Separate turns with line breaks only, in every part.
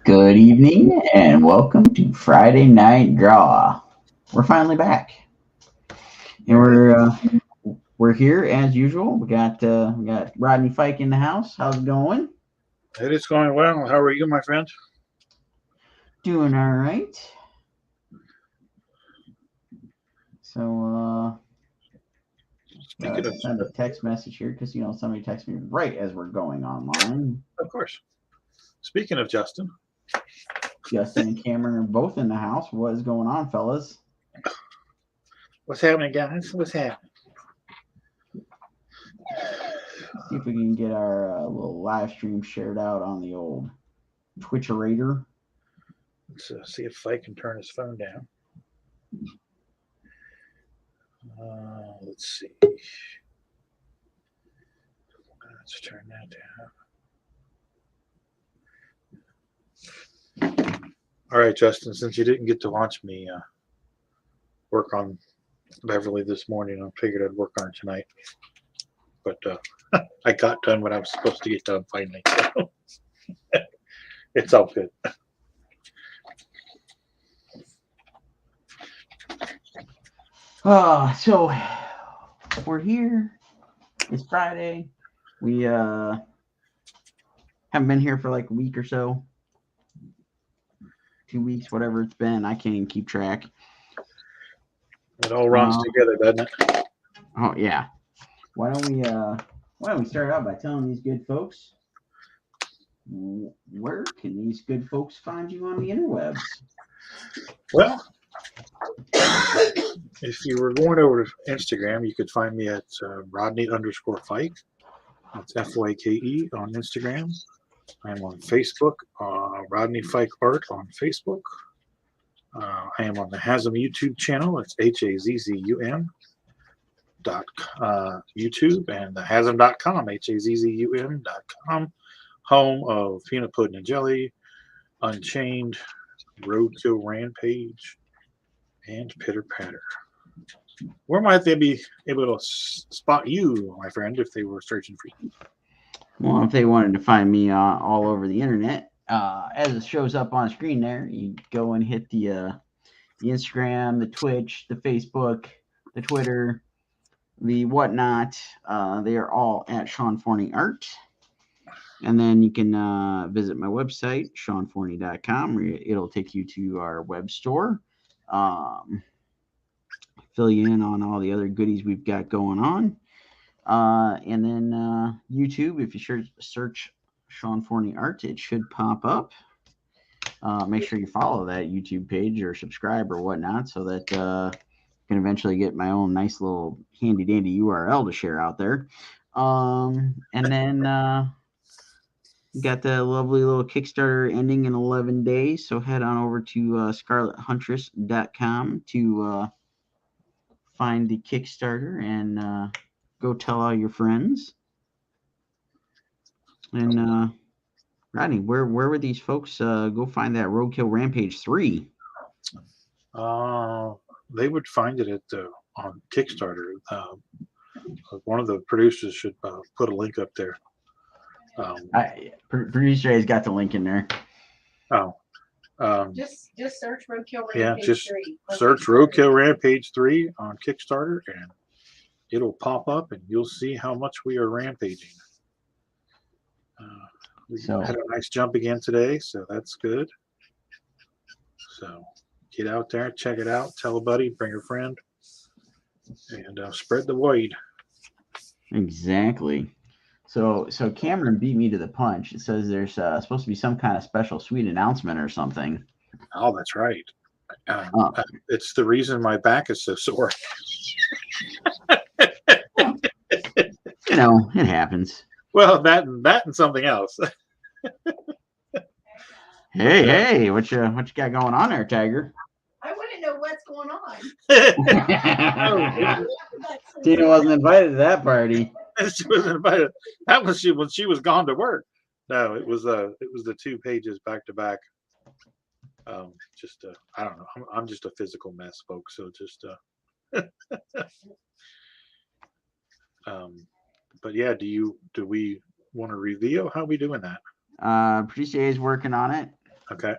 Good evening and welcome to Friday Night Draw. We're finally back, and we're here as usual. We got Rodney Fike in the house. How's it going?
It is going well. How are you, my friend?
Doing all right. So send a text message here because somebody texted me right as we're going online.
Of course. Speaking of Justin
and Cameron are both in the house. What is going on, fellas?
What's happening, guys? What's happening?
See if we can get our little live stream shared out on the old Twitcherator.
Let's see if I can turn his phone down. Let's see. Let's turn that down. All right, Justin, since you didn't get to watch me work on Beverly this morning, I figured I'd work on it tonight. But I got done what I was supposed to get done finally. So it's all good.
So we're here. It's Friday. We haven't been here for like a week or so. 2 weeks, whatever it's been. I can't even keep track.
It all runs together, doesn't it?
Oh yeah. Why don't we start out by telling these good folks where can these good folks find you on the interwebs?
Well, if you were going over to Instagram, you could find me at Rodney_Fike. That's Fyke on Instagram. I'm on Facebook, Rodney Fike Art on Facebook. I am on the Hazm YouTube channel. It's HAZZUM YouTube, and the Hazm.com, HAZZUM.com, home of Peanut Pudding and Jelly, Unchained, Roadkill Rampage, and Pitter Patter. Where might they be able to spot you, my friend, if they were searching for you?
Well, if they wanted to find me all over the internet, as it shows up on screen there, you go and hit the Instagram, the Twitch, the Facebook, the Twitter, the whatnot. They are all at Sean Forney Art. And then you can visit my website, SeanForney.com. It'll take you to our web store. Fill you in on all the other goodies we've got going on. And then YouTube, if you search Sean Forney Art, it should pop up. Make sure you follow that YouTube page or subscribe or whatnot so that I can eventually get my own nice little handy dandy URL to share out there. And then got the lovely little Kickstarter ending in 11 days. So head on over to ScarletHuntress.com to find the Kickstarter and go tell all your friends. And Rodney, where would these folks go find that Roadkill Rampage 3?
They would find it on Kickstarter. One of the producers should put a link up there.
Producer has got the link in there.
Just search Roadkill Rampage 3.
Yeah, just search Roadkill Rampage 3 on Kickstarter, and it'll pop up, and you'll see how much we are rampaging. We had a nice jump again today, so that's good. So get out there, check it out, tell a buddy, bring a friend, and spread the word.
Exactly. So Cameron beat me to the punch. It says there's supposed to be some kind of special sweet announcement or something.
Oh, that's right. It's the reason my back is so sore.
It happens.
Well, that and something else.
Hey, what you got going on there, Tiger?
I want to know what's going on.
Tina wasn't invited to that party.
She wasn't invited. That was when she was gone to work. No, it was the 2 pages back to back. I don't know. I'm just a physical mess, folks. So just but yeah, do we want to reveal how we doing that?
Producer A is working on it.
Okay.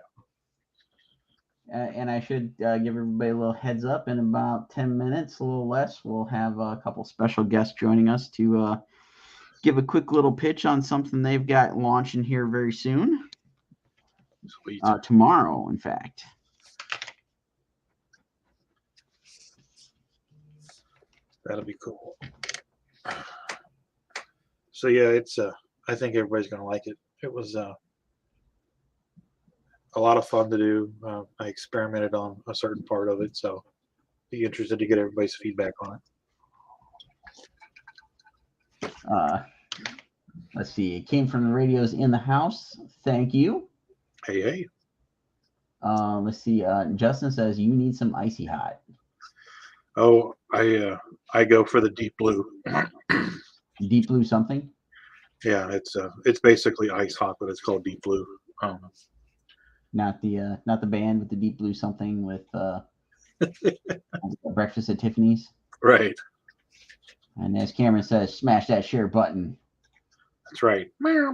And I should give everybody a little heads up. In about 10 minutes, a little less, we'll have a couple special guests joining us to give a quick little pitch on something they've got launching here very soon.
Sweet.
Tomorrow, in fact.
That'll be cool. So yeah, it's I think everybody's gonna like it. It was a lot of fun to do. I experimented on a certain part of it, so be interested to get everybody's feedback on it.
Let's see. It came from the radios in the house. Thank you.
Hey.
Let's see. Justin says you need some icy hot.
Oh, I go for the deep blue.
Deep blue something.
Yeah, it's basically ice hot, but it's called deep blue.
Not the band with the deep blue something with breakfast at Tiffany's.
Right.
And as Cameron says, smash that share button.
That's right. Do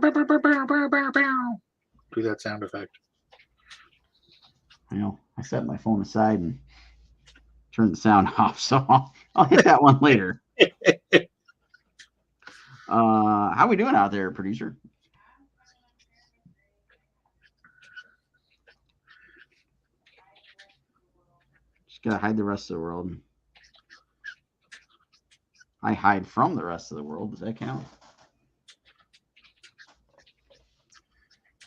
that sound effect.
I set my phone aside and turned the sound off, so I'll hit that one later. How we doing out there, producer? Just gotta hide the rest of the world. I hide from the rest of the world. Does that count?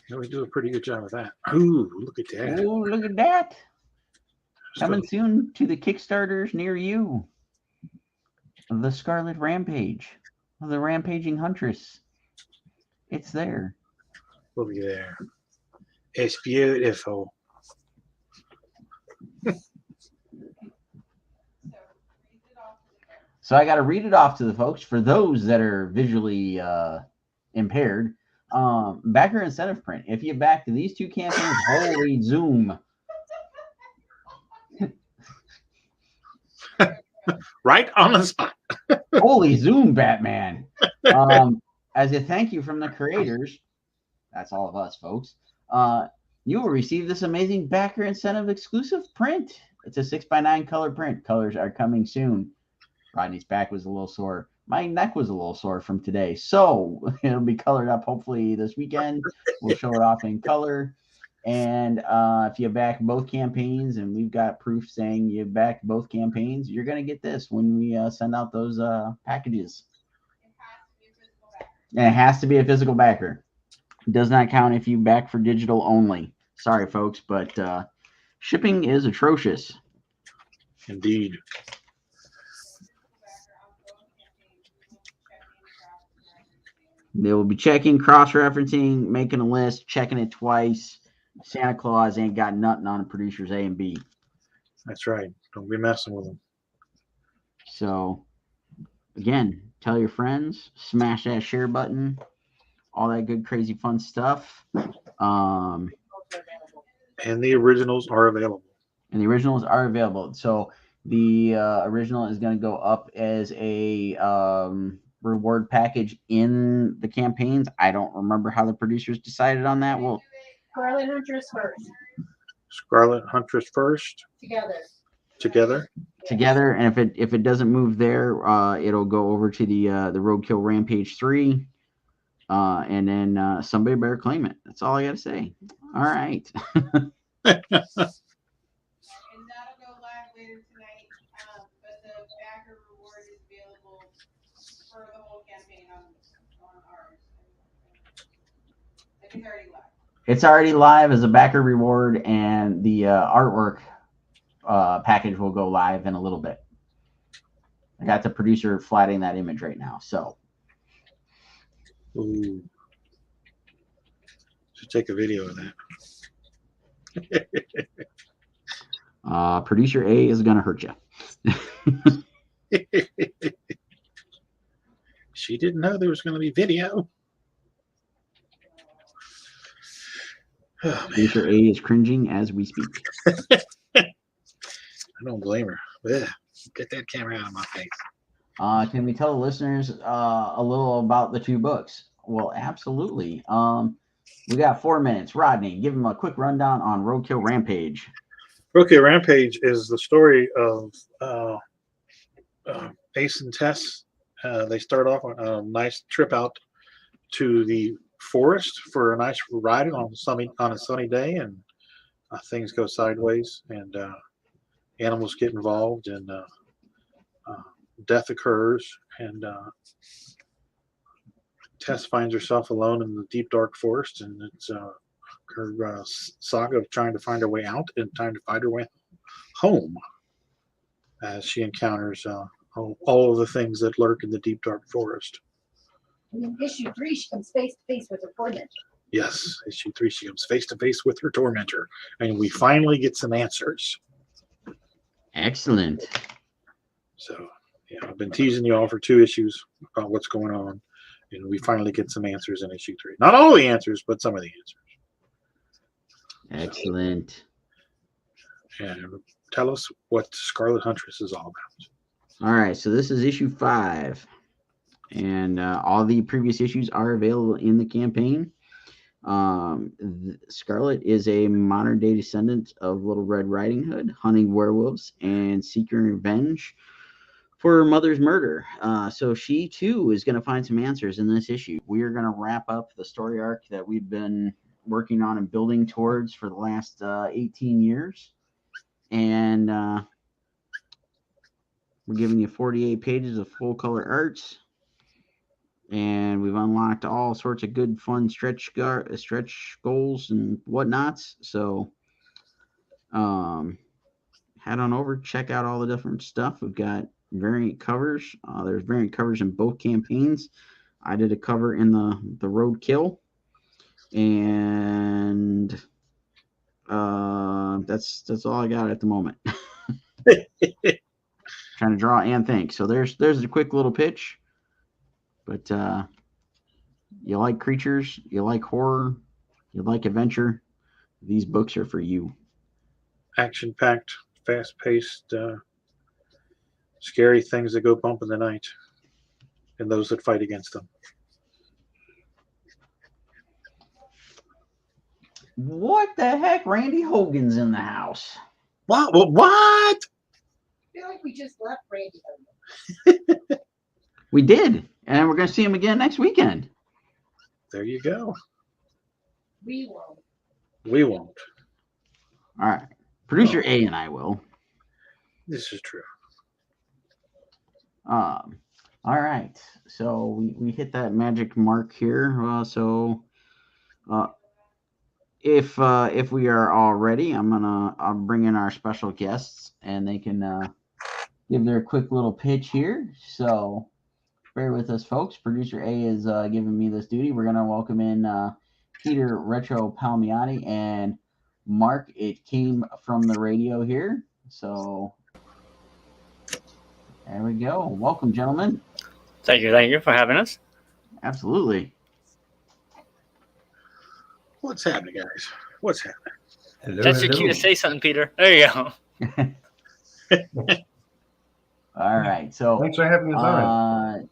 Yeah, we do a pretty good job of that. Ooh, look at that.
Oh, look at that. Coming soon to the Kickstarters near you. The Scarlet Rampage. The Rampaging Huntress. It's there.
Look at there. It's beautiful.
So I got to read it off to the folks. For those that are visually impaired, backer incentive print. If you back these two campaigns, holy zoom.
Right on the spot.
Holy zoom, Batman. As a thank you from the creators, that's all of us, folks, you will receive this amazing backer incentive exclusive print. It's a 6x9 color print. Colors are coming soon. Rodney's back was a little sore. My neck was a little sore from today. So it'll be colored up hopefully this weekend. We'll show it off in color. And if you back both campaigns, and we've got proof saying you back both campaigns, you're going to get this when we send out those packages. And it has to be a physical backer. It does not count if you back for digital only. Sorry, folks, but shipping is atrocious.
Indeed.
They will be checking, cross-referencing, making a list, checking it twice. Santa Claus ain't got nothing on producers A and B.
That's right. Don't be messing with them.
So, again, tell your friends, smash that share button, all that good, crazy, fun stuff.
And the originals are available.
So the original is going to go up as a reward package in the campaigns. I don't remember how the producers decided on that. Well,
Scarlet Huntress first.
Scarlet Huntress first.
Together.
And if it doesn't move there, it'll go over to the Roadkill Rampage 3, and then somebody better claim it. That's all I got to say. All right.
And that'll go live later tonight, but the backer reward is available for the whole campaign on ours. Like it's already live.
It's already live as a backer reward, and the artwork package will go live in a little bit. I got the producer flatting that image right now, so.
Ooh. Should take a video of that.
Producer A is going to hurt you.
She didn't know there was going to be video. Oh,
Producer A is cringing as we speak.
I don't blame her. Ugh. Get that camera out of my face.
Can we tell the listeners a little about the two books? Well, absolutely. We got 4 minutes. Rodney, give him a quick rundown on Roadkill Rampage.
Roadkill Rampage is the story of Ace and Tess. They start off on a nice trip out to the forest for a nice ride on a sunny day, and things go sideways, and animals get involved, and death occurs, and Tess finds herself alone in the deep dark forest, and it's her saga of trying to find her way out and trying to find her way home as she encounters all of the things that lurk in the deep dark forest.
And in issue 3, she comes face to face with her tormentor.
Yes, issue 3, she comes face to face with her tormentor, and we finally get some answers.
Excellent.
So, yeah, I've been teasing you all for 2 issues about what's going on, and we finally get some answers in issue 3. Not all the answers, but some of the answers.
Excellent.
And tell us what Scarlet Huntress is all about.
All right, so this is issue 5, and all the previous issues are available in the campaign. Scarlet is a modern-day descendant of Little Red Riding Hood, hunting werewolves and seeking revenge for her mother's murder. So she, too, is going to find some answers in this issue. We are going to wrap up the story arc that we've been working on and building towards for the last 18 years. And we're giving you 48 pages of full-color arts. And we've unlocked all sorts of good, fun stretch goals and whatnots. So head on over, check out all the different stuff. We've got variant covers. There's variant covers in both campaigns. I did a cover in the Roadkill. And that's all I got at the moment. Trying to draw and think. So there's a quick little pitch. But you like creatures, you like horror, you like adventure, these books are for you.
Action-packed, fast-paced, scary things that go bump in the night, and those that fight against them.
What the heck? Randy Hogan's in the house.
What?
I feel like we just left Randy.
We did, and we're going to see him again next weekend.
There you go.
We won't.
We won't.
All right. Producer A and I will.
This is true.
All right. So we hit that magic mark here. If we are all ready, I'll bring in our special guests, and they can give their quick little pitch here. So bear with us, folks. Producer A is giving me this duty. We're gonna welcome in Peter Retro Palmiotti and Mark. It came from the radio here. So there we go. Welcome, gentlemen.
Thank you for having us.
Absolutely.
What's happening, guys? What's happening?
Hello,
That's your cue to say something, Peter. There you go.
All right. So
Thanks for having us on.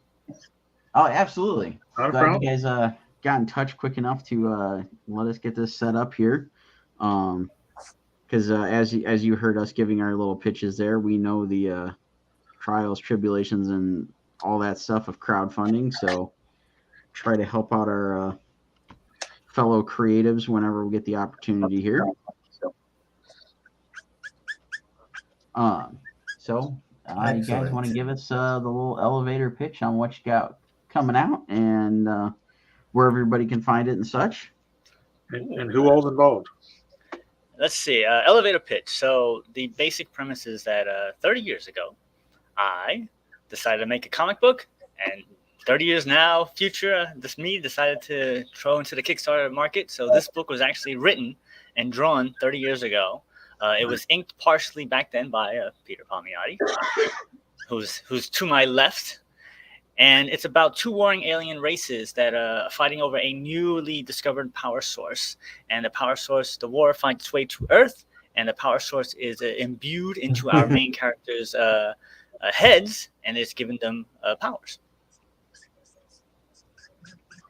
Oh, absolutely.
Not a
Glad
problem.
you guys got in touch quick enough to let us get this set up here. Because as you heard us giving our little pitches there, we know the trials, tribulations, and all that stuff of crowdfunding. So try to help out our fellow creatives whenever we get the opportunity here. So you guys want to give us the little elevator pitch on what you got coming out and where everybody can find it and such?
And who all's involved?
Let's see. Elevator pitch. So the basic premise is that 30 years ago, I decided to make a comic book, and 30 years now, future, me decided to throw into the Kickstarter market. So this book was actually written and drawn 30 years ago. It was inked partially back then by Peter Palmiotti, who's to my left. And it's about 2 warring alien races that are fighting over a newly discovered power source. And the war finds its way to Earth, and the power source is imbued into our main characters' heads, and it's given them powers.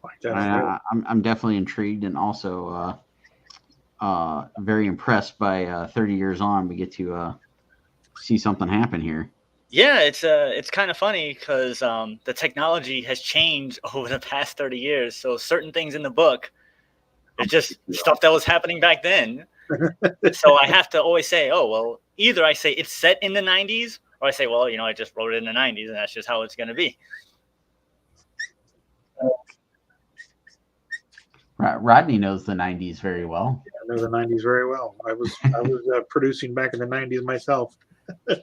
Like that.
I'm definitely intrigued and also very impressed by 30 years on. We get to see something happen here.
Yeah, it's kind of funny because the technology has changed over the past 30 years. So certain things in the book, it's just stuff that was happening back then. So I have to always say, oh, well, either I say it's set in the 90s, or I say, well, I just wrote it in the 90s, and that's just how it's going to be.
Rodney knows the 90s very well.
Yeah, I know the 90s very well. I was producing back in the 90s myself. I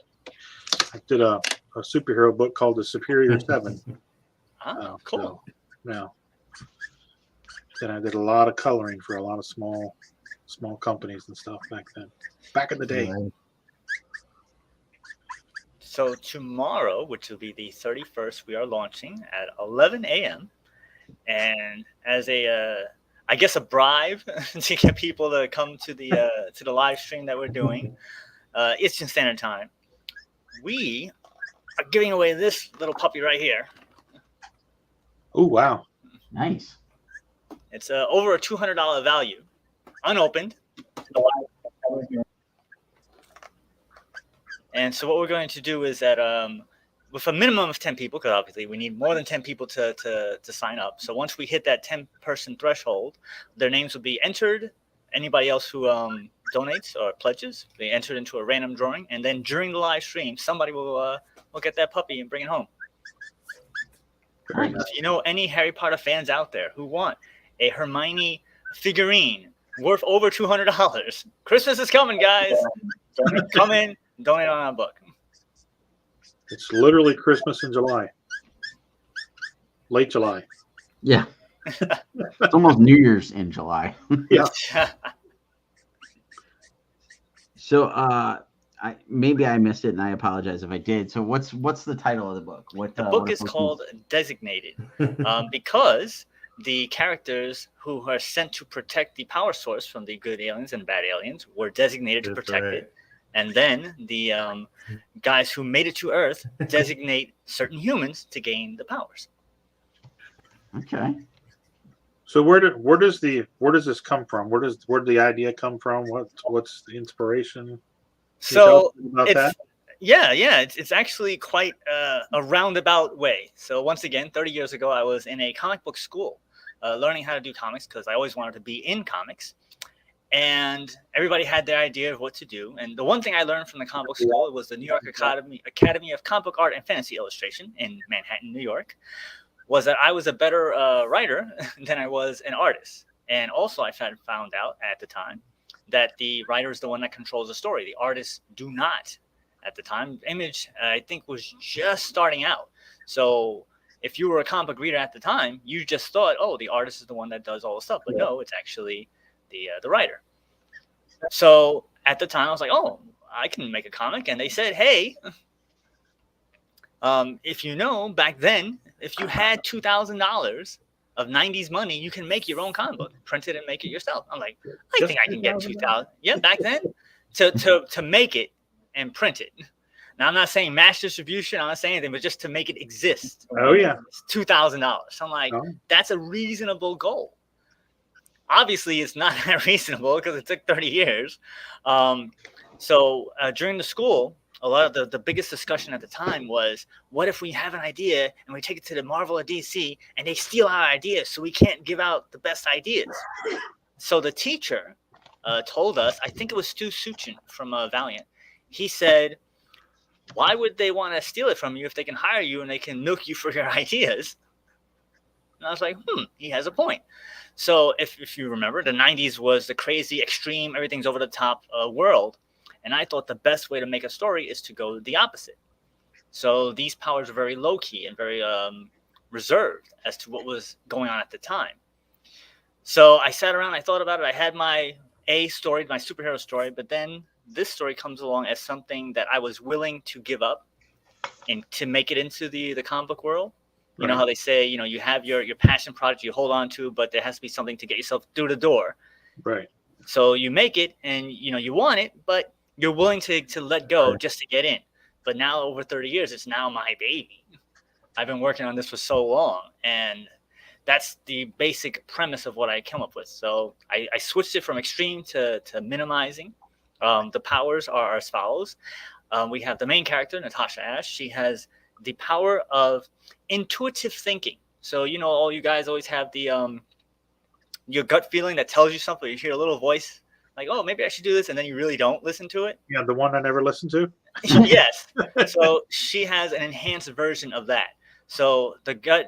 did a superhero book called The Superior Seven.
Cool.
So, then I did a lot of coloring for a lot of small companies and stuff back then. Back in the day.
So tomorrow, which will be the 31st, we are launching at 11 a.m. And as I guess a bribe to get people to come to the live stream that we're doing, Eastern Standard Time, we are giving away this little puppy right here.
Oh, wow.
Nice.
It's over a $200 value, unopened. And so what we're going to do is that with a minimum of 10 people, because obviously we need more than 10 people to sign up. So once we hit that 10-person threshold, their names will be entered. Anybody else who donates or pledges, they entered into a random drawing. And then during the live stream, somebody will get that puppy and bring it home.
Nice.
If you know any Harry Potter fans out there who want a Hermione figurine worth over $200, Christmas is coming, guys. Come in, donate on our book.
It's literally Christmas in July. Late July.
Yeah. It's almost New Year's in July.
Yeah.
So maybe I missed it, and I apologize if I did. So what's the title of the book?
The book is called Designated because the characters who are sent to protect the power source from the good aliens and bad aliens were designated to protect it. And then the guys who made it to Earth designate certain humans to gain the powers.
Okay.
So where does this come from? Where did the idea come from? What's the inspiration?
So
about
it's actually quite a roundabout way. So once again, 30 years ago, I was in a comic book school learning how to do comics because I always wanted to be in comics. And everybody had their idea of what to do. And the one thing I learned from the comic book school was the New York Academy of Comic Book Art and Fantasy Illustration in Manhattan, New York, was that I was a better writer than I was an artist. And also I found out at the time that the writer is the one that controls the story. The artists do not at the time. Image, I think, was just starting out. So if you were a comic book reader at the time, you just thought, oh, the artist is the one that does all the stuff. But no, it's actually the writer. So at the time I was like, oh, I can make a comic. And they said, hey, if you know, back then, if you had $2,000 of 90s money, you can make your own comic book, print it and make it yourself. I'm like, I think I can get 2,000. Yeah, back then to make it and print it. Now I'm not saying mass distribution, I'm not saying anything, but just to make it exist.
Oh yeah.
It's $2,000. So I'm like, that's a reasonable goal. Obviously, it's not that reasonable because it took 30 years. So during the school, a lot of the biggest discussion at the time was, what if we have an idea and we take it to the Marvel or DC and they steal our ideas so we can't give out the best ideas? So the teacher told us, I think it was Stu Suchin from Valiant, he said, why would they want to steal it from you if they can hire you and they can milk you for your ideas? And I was like, he has a point. So if you remember, the 90s was the crazy, extreme, everything's over the top world. And I thought the best way to make a story is to go the opposite. So these powers are very low-key and very reserved as to what was going on at the time. So I sat around, I thought about it. I had my story, my superhero story, but then this story comes along as something that I was willing to give up and to make it into the comic book world. You know how they say, you have your passion project you hold on to, but there has to be something to get yourself through the door.
Right.
So you make it and, you want it, but you're willing to let go just to get in. But now over 30 years, it's now my baby. I've been working on this for so long. And that's the basic premise of what I came up with. So I switched it from extreme to minimizing. The powers are as follows. We have the main character, Natasha Ash. She has the power of intuitive thinking. So, you know, all you guys always have the your gut feeling that tells you something. You hear a little voice like, oh, maybe I should do this, and then you really don't listen to it.
Yeah, the one I never listened to.
Yes. So she has an enhanced version of that. So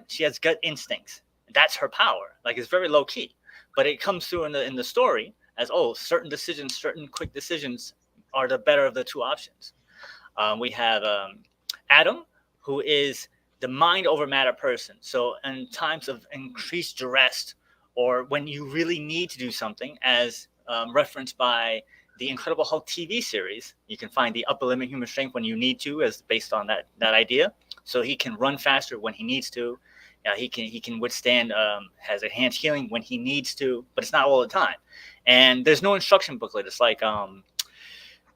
she has gut instincts. That's her power. Like, it's very low key, but it comes through in the story as, oh, certain decisions, certain quick decisions are the better of the two options. We have Adam, who is the mind over matter person. So in times of increased duress, or when you really need to do something, as referenced by the Incredible Hulk TV series, you can find the upper limit human strength when you need to, as based on that idea. So he can run faster when he needs to. He can withstand, has enhanced healing when he needs to, but it's not all the time. And there's no instruction booklet. It's like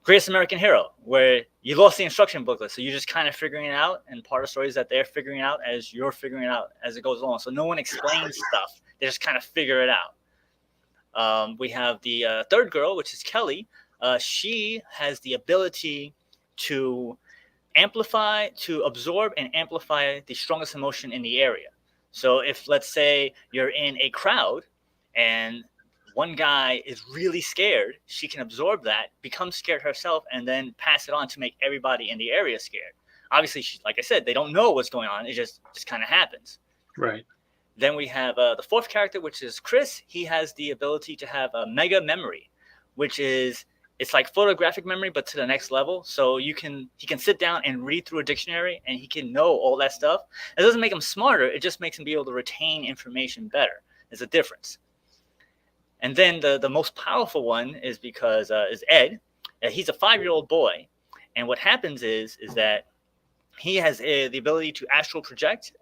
Greatest American Hero, where you lost the instruction booklet, so you're just kind of figuring it out. And part of the story is that they're figuring it out as you're figuring it out as it goes along. So no one explains stuff; they just kind of figure it out. We have the third girl, which is Kelly. She has the ability to absorb and amplify the strongest emotion in the area. So if, let's say, you're in a crowd and one guy is really scared, she can absorb that, become scared herself, and then pass it on to make everybody in the area scared. Obviously, like I said, they don't know what's going on. It just kind of happens.
Right.
Then we have the fourth character, which is Chris. He has the ability to have a mega memory, which is, it's like photographic memory, but to the next level. So he can sit down and read through a dictionary, and he can know all that stuff. It doesn't make him smarter. It just makes him be able to retain information better. There's a difference. And then the most powerful one is is Ed. He's a 5-year-old boy. And what happens is that he has the ability to astral project.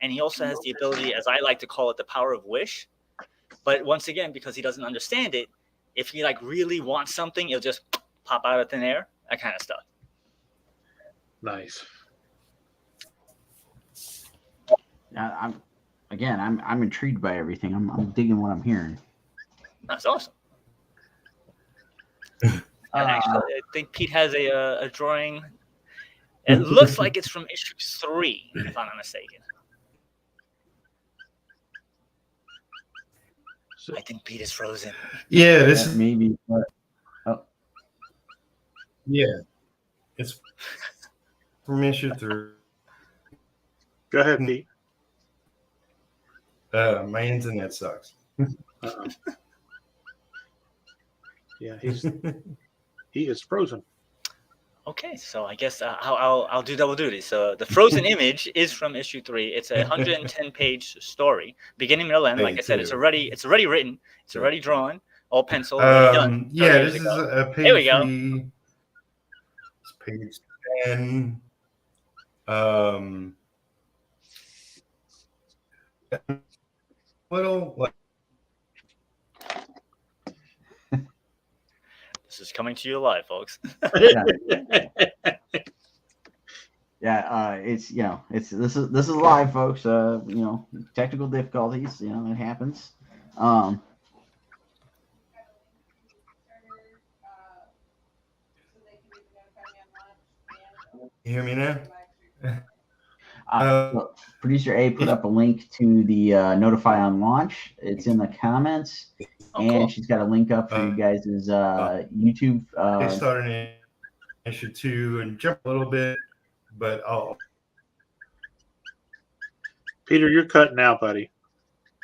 And he also has the ability, as I like to call it, the power of wish. But once again, because he doesn't understand it, if he like really wants something, it'll just pop out of thin air, that kind of stuff.
Nice.
I'm intrigued by everything. I'm digging what I'm hearing.
That's awesome. And actually, I think Pete has a drawing. It looks like it's from issue 3, if I'm not mistaken. I think Pete is frozen.
Yeah, this is
maybe.
yeah. It's from issue 3.
Go ahead, Pete.
My internet sucks.
Uh-oh. Yeah, he is frozen.
Okay, so I guess I'll do double duty. So the frozen image is from issue 3. It's a 110-page story, beginning, middle, end. Like I said, it's already written, it's already drawn, all pencil, done.
Yeah, this is a page.
Here we go.
It's page 10. Little.
This is coming to you live, folks.
Yeah, it's this is live, folks. Technical difficulties. It happens.
You hear me now?
Producer A put up a link to the Notify on Launch. It's in the comments, and she's got a link up for you guys' YouTube.
They started in issue 2 and jump a little bit, but
Peter, you're cutting out, buddy.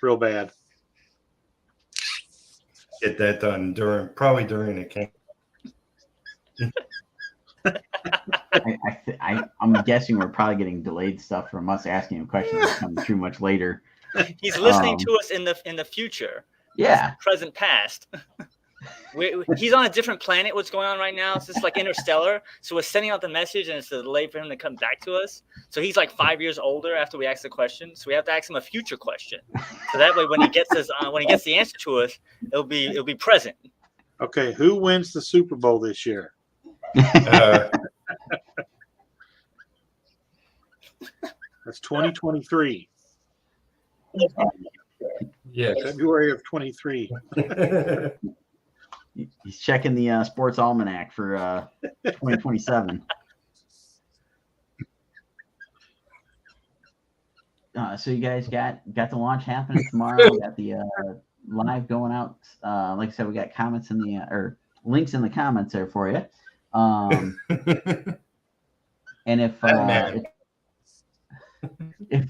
Real bad.
Get that done probably during the camp.
I'm guessing we're probably getting delayed stuff from us asking him questions that's coming through much later.
He's listening to us in the future.
Yeah.
Present, past. He's on a different planet. What's going on right now? It's just like interstellar. So we're sending out the message, and it's a delay for him to come back to us. So he's like 5 years older after we ask the question. So we have to ask him a future question. So that way, when he gets the answer to us, it'll be present.
Okay, who wins the Super Bowl this year? That's 2023.
Yes.
February of 23.
He's checking the sports almanac for 2027. So you guys got the launch happening tomorrow. Got the live going out. Like I said, we got comments in the or links in the comments there for you. And if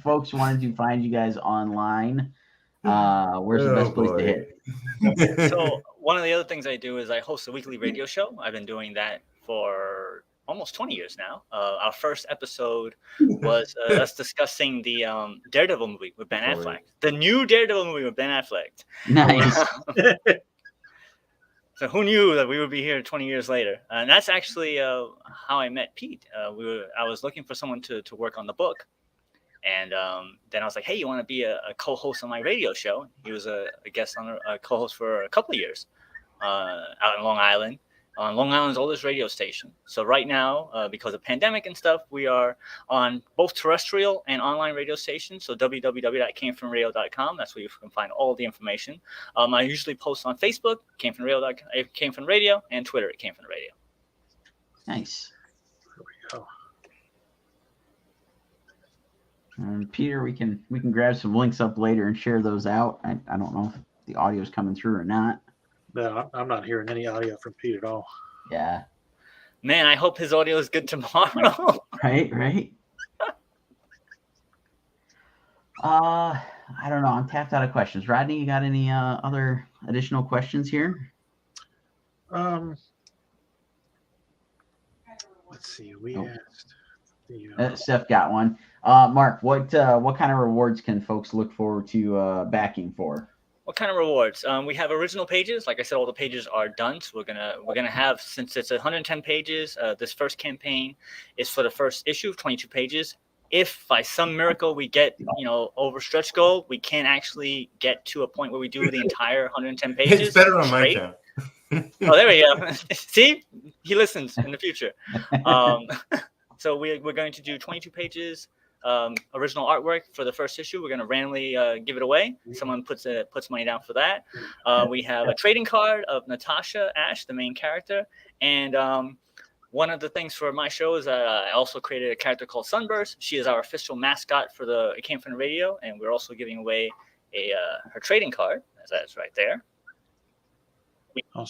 folks wanted to find you guys online, where's the best place to hit?
So one of the other things I do is I host a weekly radio show. I've been doing that for almost 20 years now. Our first episode was us discussing the Daredevil movie with Ben Affleck. The new Daredevil movie with Ben Affleck.
Nice.
So who knew that we would be here 20 years later? And that's actually how I met Pete. I was looking for someone to work on the book. And then I was like, hey, you want to be a co-host on my radio show? He was a guest on a co-host for a couple of years out in Long Island, on Long Island's oldest radio station. So right now, because of pandemic and stuff, we are on both terrestrial and online radio stations. So www.camefronradio.com. That's where you can find all the information. I usually post on Facebook, Came From Radio, and Twitter at Came From Radio.
Nice.
There we go.
Peter, we can grab some links up later and share those out. I don't know if the audio is coming through or not.
No, I'm not hearing any audio from Pete at all.
Yeah.
Man, I hope his audio is good tomorrow.
Right. I don't know. I'm tapped out of questions. Rodney, you got any other additional questions here?
Let's see. We asked.
Steph got one. Mark, what kind of rewards can folks look forward to backing for?
What kind of rewards? We have original pages. Like I said, all the pages are done. So we're gonna have, since it's 110 pages, this first campaign is for the first issue of 22 pages. If by some miracle we get over stretch goal, we can't actually get to a point where we do the entire 110 pages.
It's better on my account.
Oh, there we go. See, he listens in the future. So we're going to do 22 pages. Original artwork for the first issue. We're going to randomly give it away. Someone puts money down for that. We have a trading card of Natasha Ash, the main character. And one of the things for my show is I also created a character called Sunburst. She is our official mascot for the It Came From the Radio. And we're also giving away her trading card. That's right there.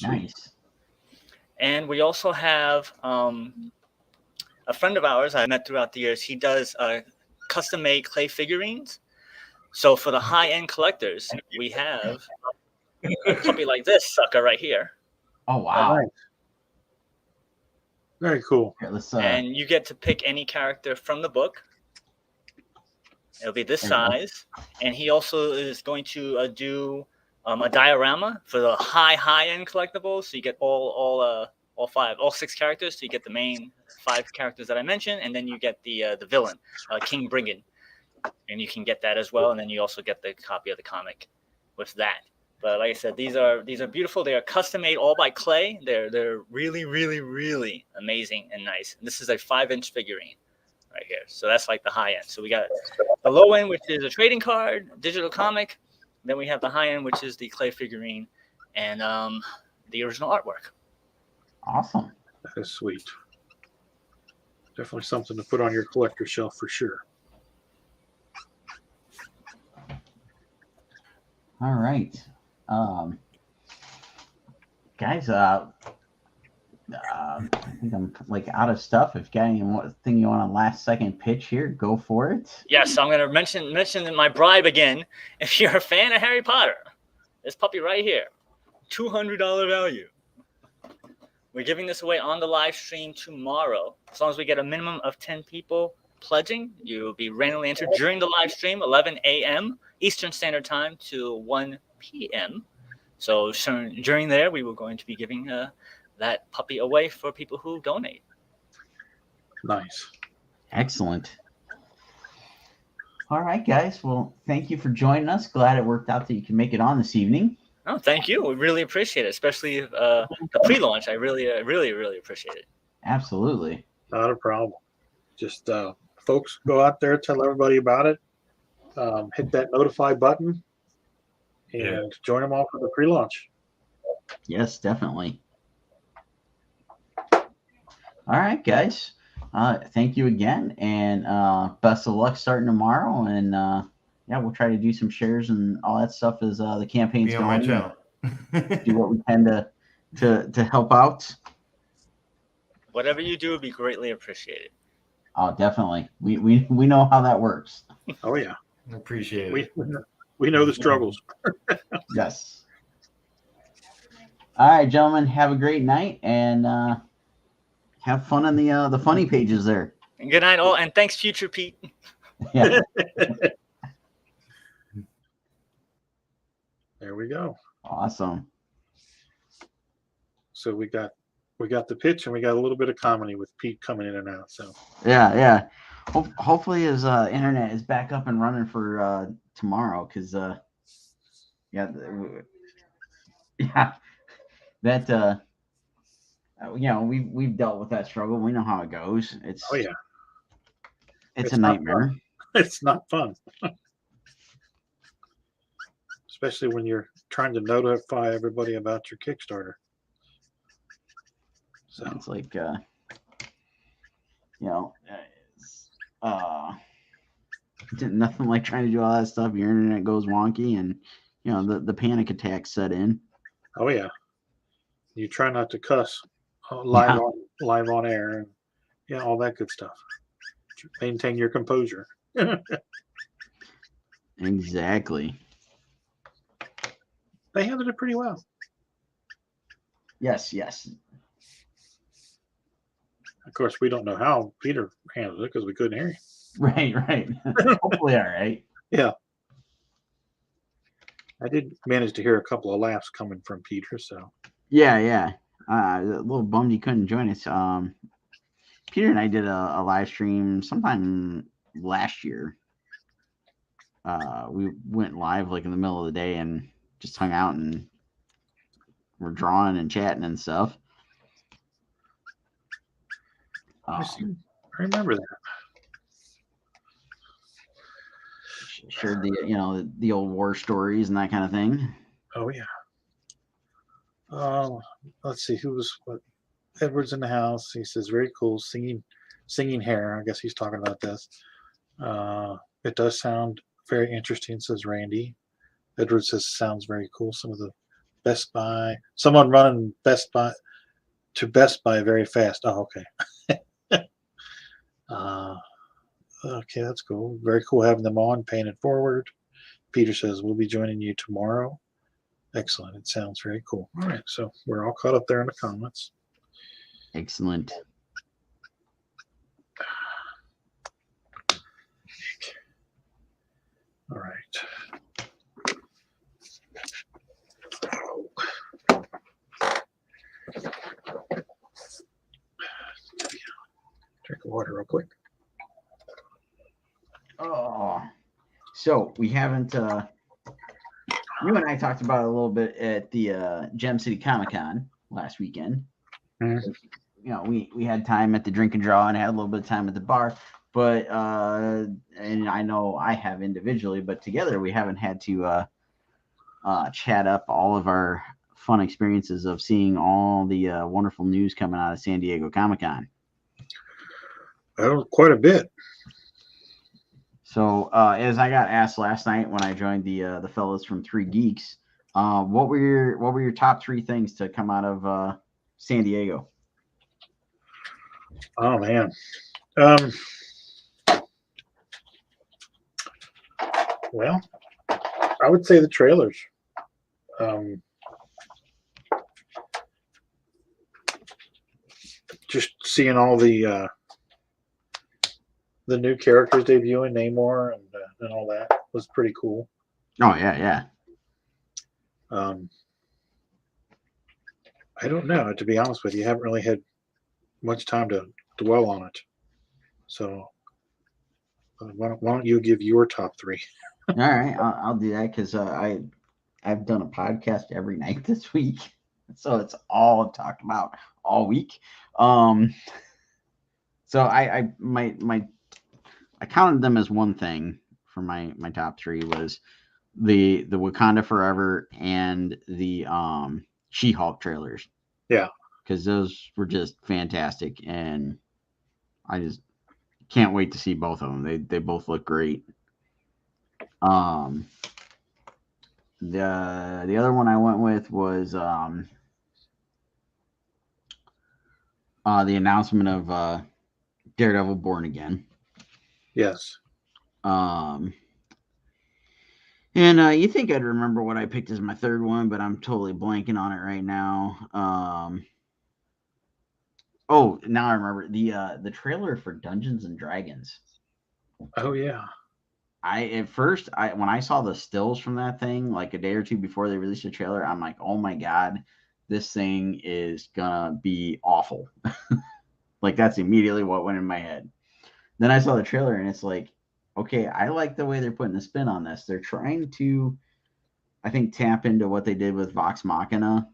Nice.
And we also have a friend of ours I met throughout the years. He does custom-made clay figurines. So for the high-end collectors, we have a puppy like this sucker right here.
Oh, wow.
Nice. Very cool.
Here, let's,
and you get to pick any character from the book. It'll be this size. And he also is going to do a diorama for the high-end collectibles. So you get all 6 characters. So you get the main 5 characters that I mentioned, and then you get the villain, King Brigand, and you can get that as well. And then you also get the copy of the comic with that. But like I said, these are beautiful. They are custom made all by clay. They're really, really, really amazing and nice. And this is a 5-inch figurine right here. So that's like the high end. So we got the low end, which is a trading card, digital comic. Then we have the high end, which is the clay figurine and the original artwork.
Awesome.
That is sweet. Definitely something to put on your collector shelf for sure.
All right. Guys, I think I'm like out of stuff. If you got anything you want a last second pitch here, go for it.
Yes, I'm going to mention my bribe again. If you're a fan of Harry Potter, this puppy right here, $200 value. We're giving this away on the live stream tomorrow. As long as we get a minimum of 10 people pledging, you'll be randomly entered during the live stream, 11 a.m. Eastern Standard Time to 1 p.m. So during there, we were going to be giving that puppy away for people who donate.
Nice.
Excellent. All right, guys. Well, thank you for joining us. Glad it worked out that you can make it on this evening.
Oh, thank you. We really appreciate it, especially the pre-launch. I really, really, really appreciate it.
Absolutely.
Not a problem. Just folks, go out there, tell everybody about it. Hit that notify button. and join them all for the pre-launch.
Yes, definitely. All right, guys. Thank you again, and best of luck starting tomorrow. And yeah, we'll try to do some shares and all that stuff as the campaign's
Be on my
going.
channel.
Do what we can to help out.
Whatever you do would be greatly appreciated.
Oh, definitely. We know how that works.
Oh yeah,
Appreciate
we
it.
we know the struggles.
Yes. All right, gentlemen. Have a great night, and have fun in the funny pages there.
And good night, all, and thanks, Future Pete.
Yeah.
There we go.
Awesome.
So we got the pitch, and we got a little bit of comedy with Pete coming in and out. So
Yeah. Hopefully his internet is back up and running for tomorrow, because that we've dealt with that struggle. We know how it goes. It's
It's
a
not
nightmare.
it's not fun, especially when you're trying to notify everybody about your Kickstarter. So
It's like nothing like trying to do all that stuff. Your internet goes wonky, and the panic attacks set in.
oh yeah, you try not to cuss live on air, and all that good stuff. Maintain your composure.
Exactly.
They handled it pretty well.
Yes.
Of course, we don't know how Peter handled it because we couldn't hear him.
Right. Hopefully, all right.
Yeah, I did manage to hear a couple of laughs coming from Peter. So
Yeah. A little bummed he couldn't join us. Peter and I did a live stream sometime last year. We went live like in the middle of the day and just hung out, and we're drawing and chatting and stuff.
I remember that.
Shared the old war stories and that kind of thing.
Oh yeah. Let's see what. Edward's in the house. He says, "Very cool, singing hair." I guess he's talking about this. It does sound very interesting, says Randy. Edward says, "Sounds very cool." Some of the Best Buy, someone running Best Buy very fast. Oh, okay. Okay, that's cool. Very cool having them on, paying it forward. Peter says, "We'll be joining you tomorrow." Excellent. It sounds very cool. All right, so we're all caught up there in the comments.
Excellent.
All right. Drink of water real quick.
Oh, so we haven't. You and I talked about it a little bit at the Gem City Comic Con last weekend.
Mhm.
We had time at the drink and draw and had a little bit of time at the bar, but and I know I have individually, but together we haven't had to chat up all of our fun experiences of seeing all the wonderful news coming out of San Diego Comic Con.
Oh, quite a bit.
So as I got asked last night when I joined the fellows from Three Geeks, what were your top three things to come out of San Diego?
Oh man. Well, I would say the trailers. Just seeing all the new characters debuting, Namor and all that was pretty cool.
Oh yeah.
I don't know, to be honest with you. I haven't really had much time to dwell on it. So why don't you give your top three?
All right, I'll do that because I've done a podcast every night this week, so it's all I've talked about all week. So I counted them as one thing for my top three was the Wakanda Forever and the She-Hulk trailers.
Yeah.
Because those were just fantastic, and I just can't wait to see both of them. They both look great. The other one I went with was the announcement of Daredevil Born Again.
Yes.
And you think I'd remember what I picked as my third one, but I'm totally blanking on it right now. Oh, now I remember the trailer for Dungeons and Dragons.
Oh yeah.
At first when I saw the stills from that thing like a day or two before they released the trailer, I'm like, oh my god, this thing is gonna be awful. Like that's immediately what went in my head. Then I saw the trailer and it's like, okay, I like the way they're putting a spin on this. They're trying to, I think, tap into what they did with Vox Machina,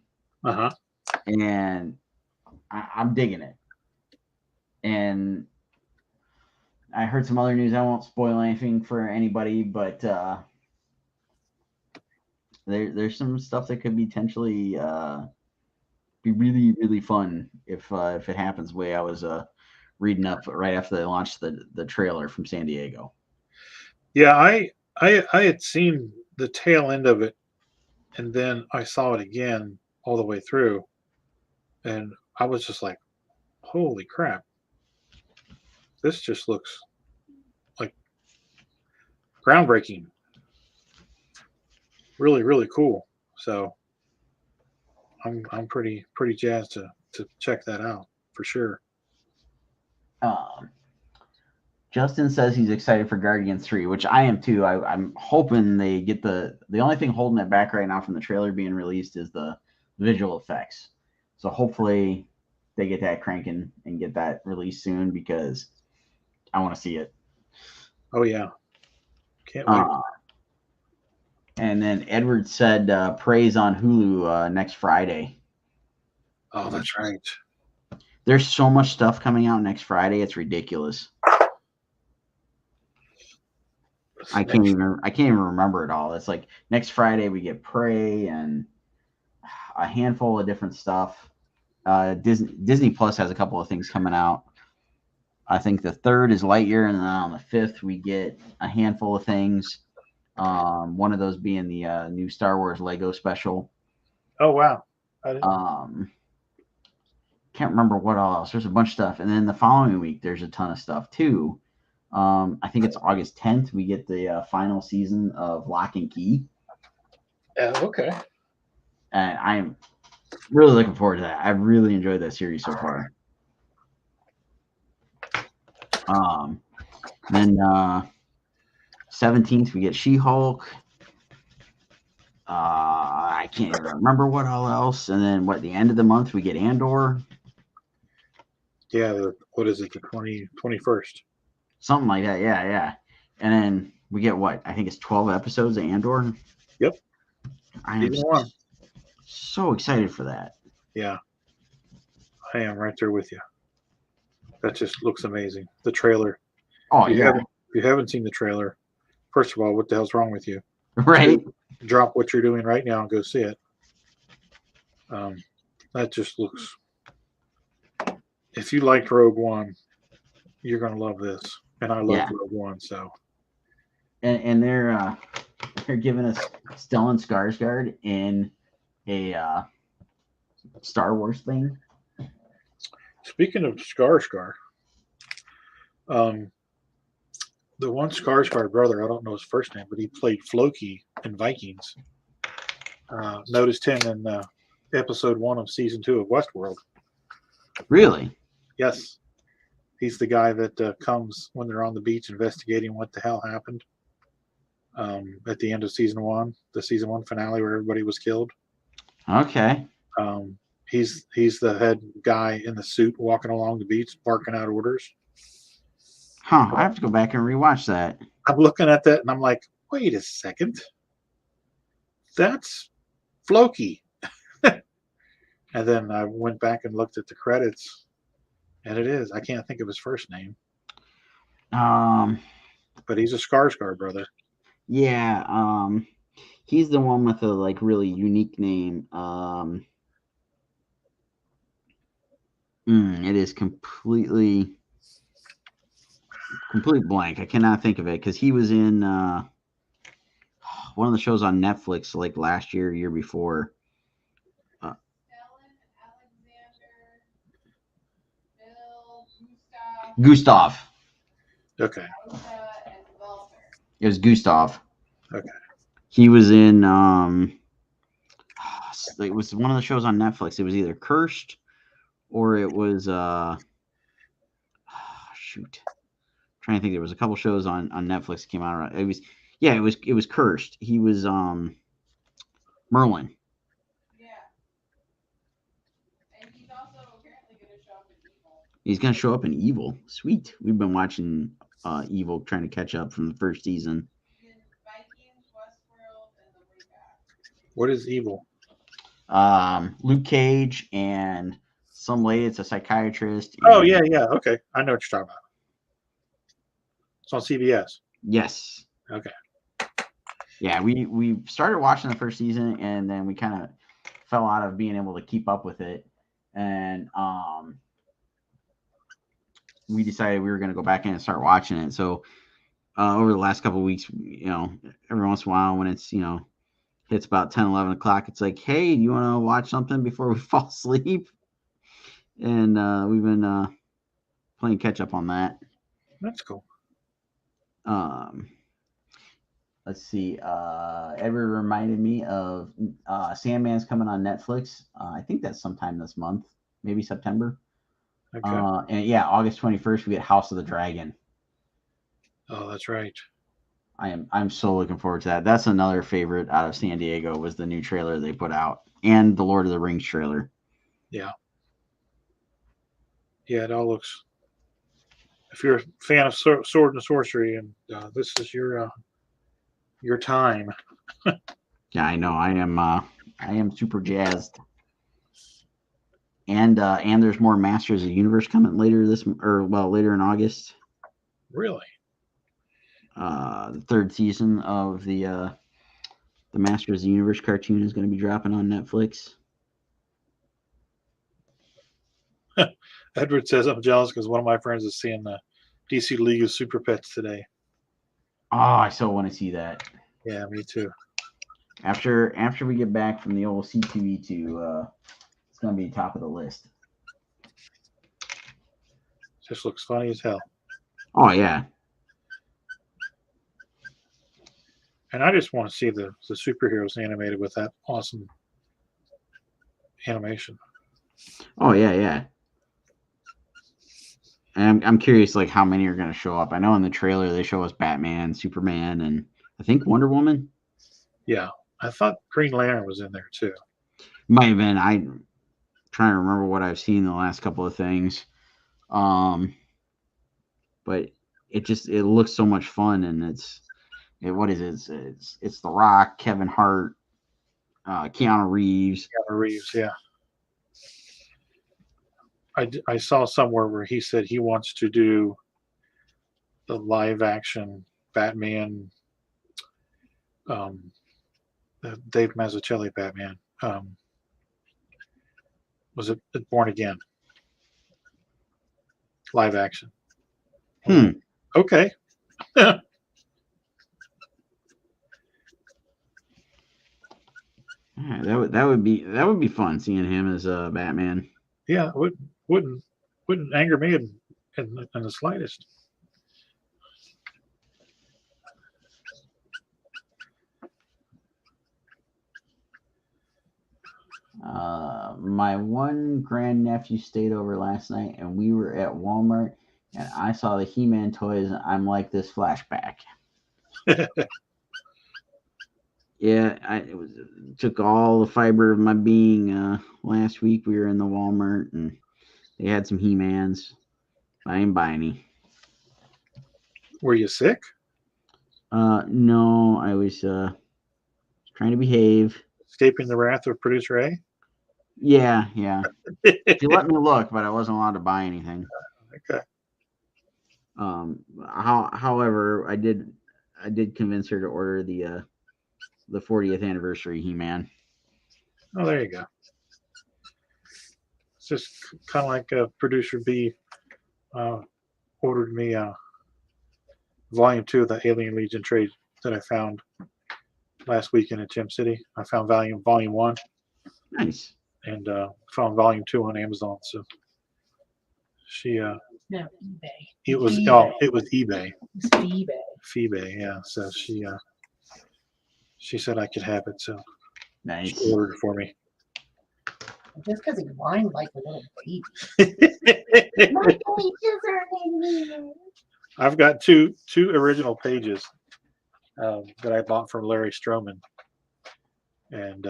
and I'm digging it. And I heard some other news. I won't spoil anything for anybody, but there's some stuff that could potentially be really, really fun if it happens the way I was reading up right after they launched the trailer from San Diego.
Yeah, I had seen the tail end of it, and then I saw it again all the way through, and I was just like, holy crap. This just looks like groundbreaking. Really, really cool. So I'm pretty jazzed to check that out for sure.
Justin says he's excited for Guardians 3, which I am too. I'm hoping they get the only thing holding it back right now from the trailer being released is the visual effects. So hopefully they get that cranking and get that released soon because I want to see it.
Oh yeah. Can't wait.
And then Edward said Praise on Hulu next Friday.
Oh, that's right.
There's so much stuff coming out next Friday, it's ridiculous. I can't even remember it all. It's like next Friday we get Prey and a handful of different stuff. Disney Plus has a couple of things coming out. I think the 3rd is Lightyear, and then on the 5th we get a handful of things. One of those being the new Star Wars Lego special.
Oh wow.
Can't remember what all else. There's a bunch of stuff, and then the following week there's a ton of stuff too. I think it's August 10th. We get the final season of Lock and Key.
Okay.
And I'm really looking forward to that. I've really enjoyed that series so far. Then 17th we get She-Hulk. I can't even remember what all else. And then the end of the month we get Andor.
Yeah, what is it? The 21st.
Something like that. Yeah. And then we get what? I think it's 12 episodes of Andor.
Yep.
I am so excited for that.
Yeah. I am right there with you. That just looks amazing. The trailer.
Oh,
if
yeah.
If you haven't seen the trailer, first of all, what the hell's wrong with you?
Right.
Drop what you're doing right now and go see it. That just looks. If you liked Rogue One, you're going to love this. And I love Rogue One, so.
And they're giving us Stellan Skarsgård in a Star Wars thing.
Speaking of Skarsgård, the one Skarsgård brother, I don't know his first name, but he played Floki in Vikings. Noticed him in episode 1 of season 2 of Westworld.
Really?
Yes. He's the guy that comes when they're on the beach investigating what the hell happened at the end of season 1, the season 1 finale where everybody was killed.
Okay.
He's the head guy in the suit walking along the beach, barking out orders.
Huh. I have to go back and rewatch that.
I'm looking at that and I'm like, wait a second. That's Floki. And then I went back and looked at the credits, and it is. I can't think of his first name.
But
he's a Skarsgård brother.
Yeah. He's the one with a like really unique name. It is completely blank. I cannot think of it because he was in one of the shows on Netflix like last year, year before.
Ellen, Alexander, Bill,
Gustav.
Okay.
Rosa, and Walter.
It was Gustav.
Okay.
He was in it was one of the shows on Netflix. It was either Cursed or it was shoot. I'm trying to think, there was a couple shows on Netflix that came out. It was Cursed. He was Merlin.
Yeah. And he's also apparently going to show up in Evil.
He's gonna show up in Evil. Sweet. We've been watching Evil, trying to catch up from the first season.
He's in Vikings, Westworld, and The Way Back.
What is evil?
Luke Cage and some lady. It's a psychiatrist.
Oh
and-
yeah. Okay, I know what you're talking about. It's on CBS.
Yes.
Okay.
Yeah, we started watching the first season and then we kind of fell out of being able to keep up with it, and we decided we were going to go back in and start watching it. So over the last couple of weeks, every once in a while when it's hits about 10, 11 o'clock, it's like, hey, do you want to watch something before we fall asleep? And we've been playing catch up on that.
That's cool.
Let's see. Edward reminded me of Sandman's coming on Netflix. I think that's sometime this month, maybe September.
Okay.
And yeah, August 21st, we get House of the Dragon.
Oh, that's right.
I'm so looking forward to that. That's another favorite out of San Diego, was the new trailer they put out, and the Lord of the Rings trailer.
Yeah. Yeah, it all looks. If you're a fan of sword and sorcery, and this is your time.
Yeah, I know. I am super jazzed. And there's more Masters of the Universe coming later later in August.
Really?
The third season of the Masters of the Universe cartoon is going to be dropping on Netflix.
Edward says I'm jealous because one of my friends is seeing the DC League of Super Pets today.
Oh, I so want to see that.
Yeah, me too.
After we get back from the old C2E2, it's going to be top of the list.
Just looks funny as hell.
Oh yeah.
And I just want to see the superheroes animated with that awesome animation.
Oh yeah. And I'm curious, like, how many are going to show up. I know in the trailer they show us Batman, Superman, and I think Wonder Woman.
Yeah, I thought Green Lantern was in there too.
Might have been. I'm trying to remember what I've seen in the last couple of things. But it looks so much fun, and what is it? It's The Rock, Kevin Hart, Keanu Reeves.
Keanu Reeves, yeah. I saw somewhere where he said he wants to do the live action Batman, Dave Mazzucchelli Batman. Was it Born Again? Live action. Okay.
Yeah, that would be fun, seeing him as Batman.
Yeah, it wouldn't anger me in the slightest.
My one grandnephew stayed over last night, and we were at Walmart, and I saw the He-Man toys, and I'm like, this flashback. Yeah, it took all the fiber of my being. Last week we were in the Walmart, and they had some He-Mans. I didn't buy any.
Were you sick?
No, I was trying to behave.
Escaping the wrath of producer A?
Yeah. She let me look, but I wasn't allowed to buy anything.
Okay.
However, I did convince her to order the the 40th anniversary He-Man.
Oh, there you go. It's just kind of like Producer B ordered me volume 2 of the Alien Legion trade that I found last weekend at Gem City. I found volume 1
Nice.
and found volume 2 on Amazon. So she
No, eBay.
it was
eBay.
it was eBay.
It's eBay.
Feebay, yeah. So she said I could have it, so
Nice.
she ordered it for me.
Just because he whined like a little baby. My pages are in here.
I've got two original pages that I bought from Larry Stroman, and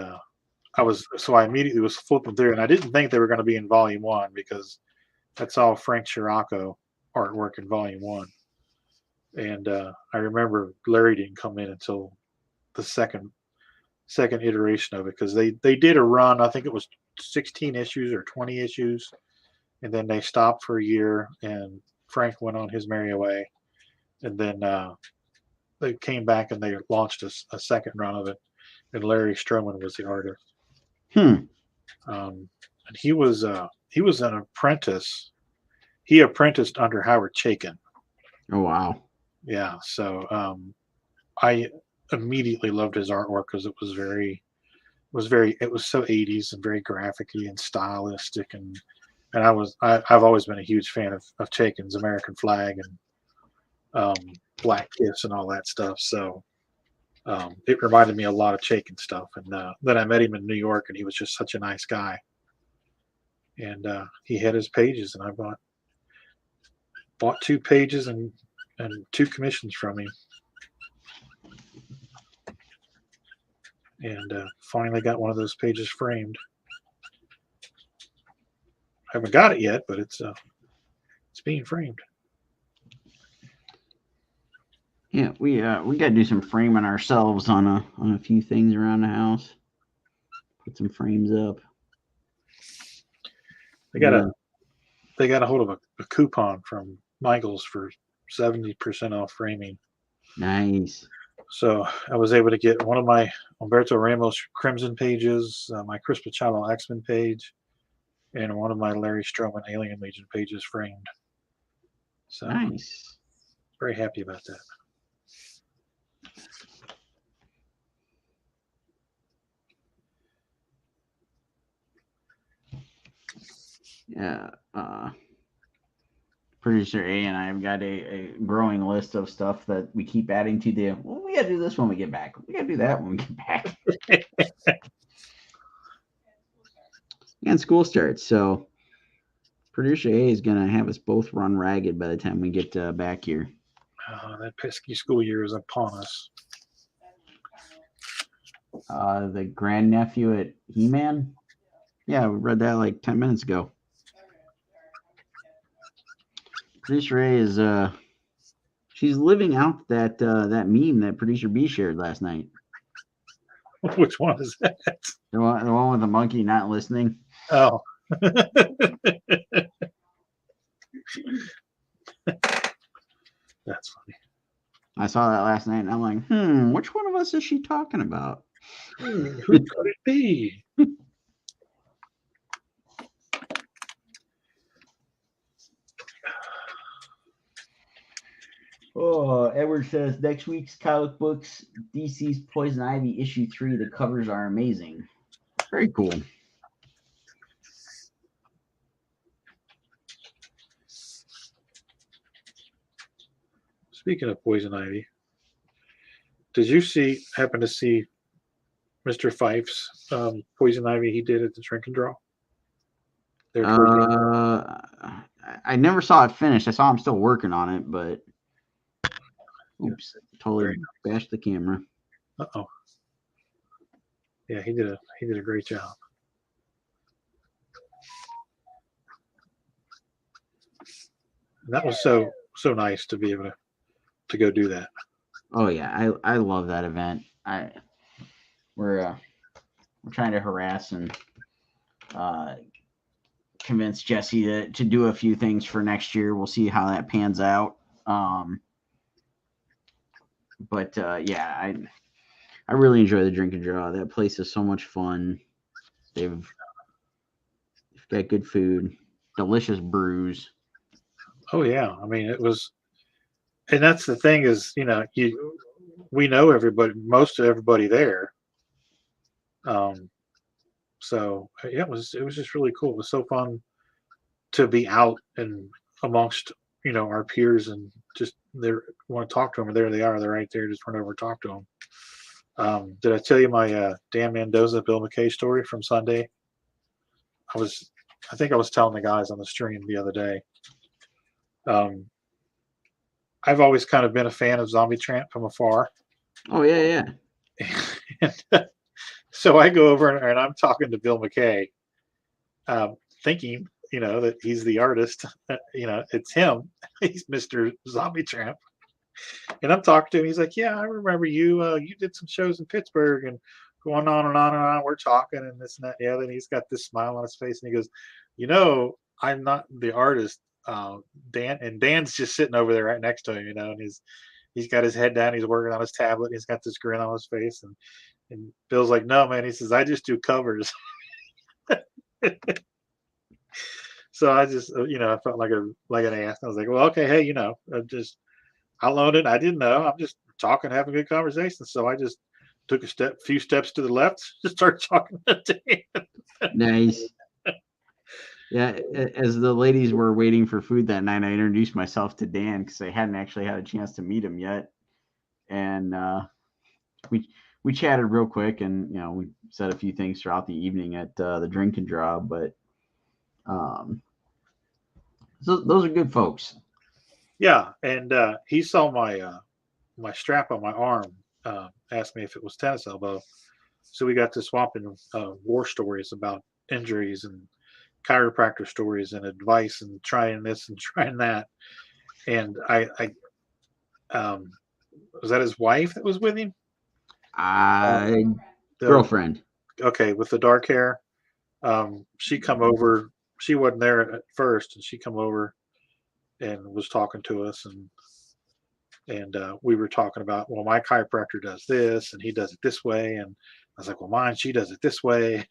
I immediately was flipping through, and I didn't think they were going to be in volume 1 because that's all Frank Chiracco artwork in volume 1. And I remember Larry didn't come in until the second iteration of it, because they did a run. I think it was 16 issues or 20 issues, and then they stopped for a year, and Frank went on his merry way, and then they came back and they launched a second run of it, and Larry Stroman was the artist. And he was an apprentice. He apprenticed under Howard Chaykin.
Oh wow.
Yeah, so I immediately loved his artwork because it was so 80s and very graphic-y and stylistic, and I've always been a huge fan of Chaykin's American Flag and Black Kiss and all that stuff. So it reminded me a lot of Chaykin stuff. And then I met him in New York, and he was just such a nice guy. And he had his pages, and I bought 2 pages and 2 commissions from him. And finally got one of those pages framed. I haven't got it yet, but it's being framed.
Yeah, we got to do some framing ourselves on a few things around the house. Put some frames up.
They got a hold of a coupon from Michael's for 70% off framing.
Nice.
So I was able to get one of my Humberto Ramos Crimson pages, my Chris Pachalo X-Men page, and one of my Larry Stroman Alien Legion pages framed. So
Nice.
very happy about that.
Yeah. Producer A and I have got a growing list of stuff that we keep adding to we got to do this when we get back. We got to do that when we get back. And school starts. So Producer A is going to have us both run ragged by the time we get back here.
That pesky school year is upon us.
The grandnephew at He-Man? Yeah, we read that like 10 minutes ago. Producer A is she's living out that meme that Producer B shared last night.
Which one is that?
The one with the monkey not listening.
Oh. That's funny.
I saw that last night and I'm like, which one of us is she talking about?
Who could it be?
Oh, Edward says next week's comic books, DC's Poison Ivy issue 3. The covers are amazing. Very cool.
Speaking of Poison Ivy, did you happen to see Mr. Fife's Poison Ivy he did at the Drink and Draw?
I never saw it finished. I saw him still working on it, but oops, totally bashed the camera.
Uh-oh. Yeah, he did a great job. And that was so nice to be able to go do that.
Oh yeah, I love that event. We're trying to harass and convince Jesse to do a few things for next year. We'll see how that pans out. But yeah, I really enjoy the Drink and Draw. That place is so much fun. They've got good food, delicious brews.
Oh yeah, I mean it was, and that's the thing is, we know everybody, most of everybody there. So yeah, it was just really cool. It was so fun to be out and amongst our peers and just they want to talk to them. And there they are. They're right there. Just run over and talk to them. Did I tell you my Dan Mendoza Bill McKay story from Sunday? I think I was telling the guys on the stream the other day. I've always kind of been a fan of Zombie Tramp from afar.
Oh yeah,
And, so I go over and I'm talking to Bill McKay, thinking, that he's the artist. It's him. He's Mr. Zombie Tramp. And I'm talking to him. He's like, "Yeah, I remember you. You did some shows in Pittsburgh and going on and on and on. We're talking and this and that and the other." And he's got this smile on his face. And he goes, "I'm not the artist. Dan's just sitting over there right next to him, and he's got his head down. He's working on his tablet. And he's got this grin on his face. And Bill's like, "No, man." He says, "I just do covers." So I just, I felt like an ass. I was like, "Well, okay, hey, I loaned it. I didn't know. I'm just talking, having a good conversation." So I just took few steps to the left, just started talking to Dan.
nice. Yeah, as the ladies were waiting for food that night, I introduced myself to Dan because I hadn't actually had a chance to meet him yet, and we chatted real quick, and we said a few things throughout the evening at the Drink and Draw. But so those are good folks.
Yeah, and he saw my strap on my arm. Asked me if it was tennis elbow, so we got to swapping war stories about injuries and chiropractor stories and advice and trying this and trying that. And I was that his wife that was with him?
Girlfriend.
Okay, with the dark hair. She come over. She wasn't there at first, and she come over and was talking to us, and we were talking about, well, my chiropractor does this, and he does it this way, and I was like, well, she does it this way.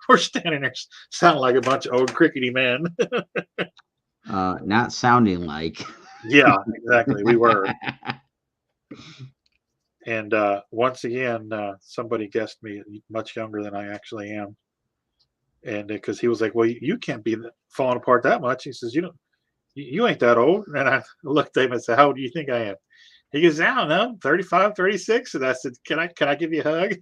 We're standing there sounding like a bunch of old crickety men.
Not sounding like.
Yeah, exactly. We were. And once again, somebody guessed me much younger than I actually am. And because he was like, well, you can't be falling apart that much. He says, you ain't that old. And I looked at him and said, how old do you think I am? He goes, I don't know, 35, 36. And I said, can I give you a hug?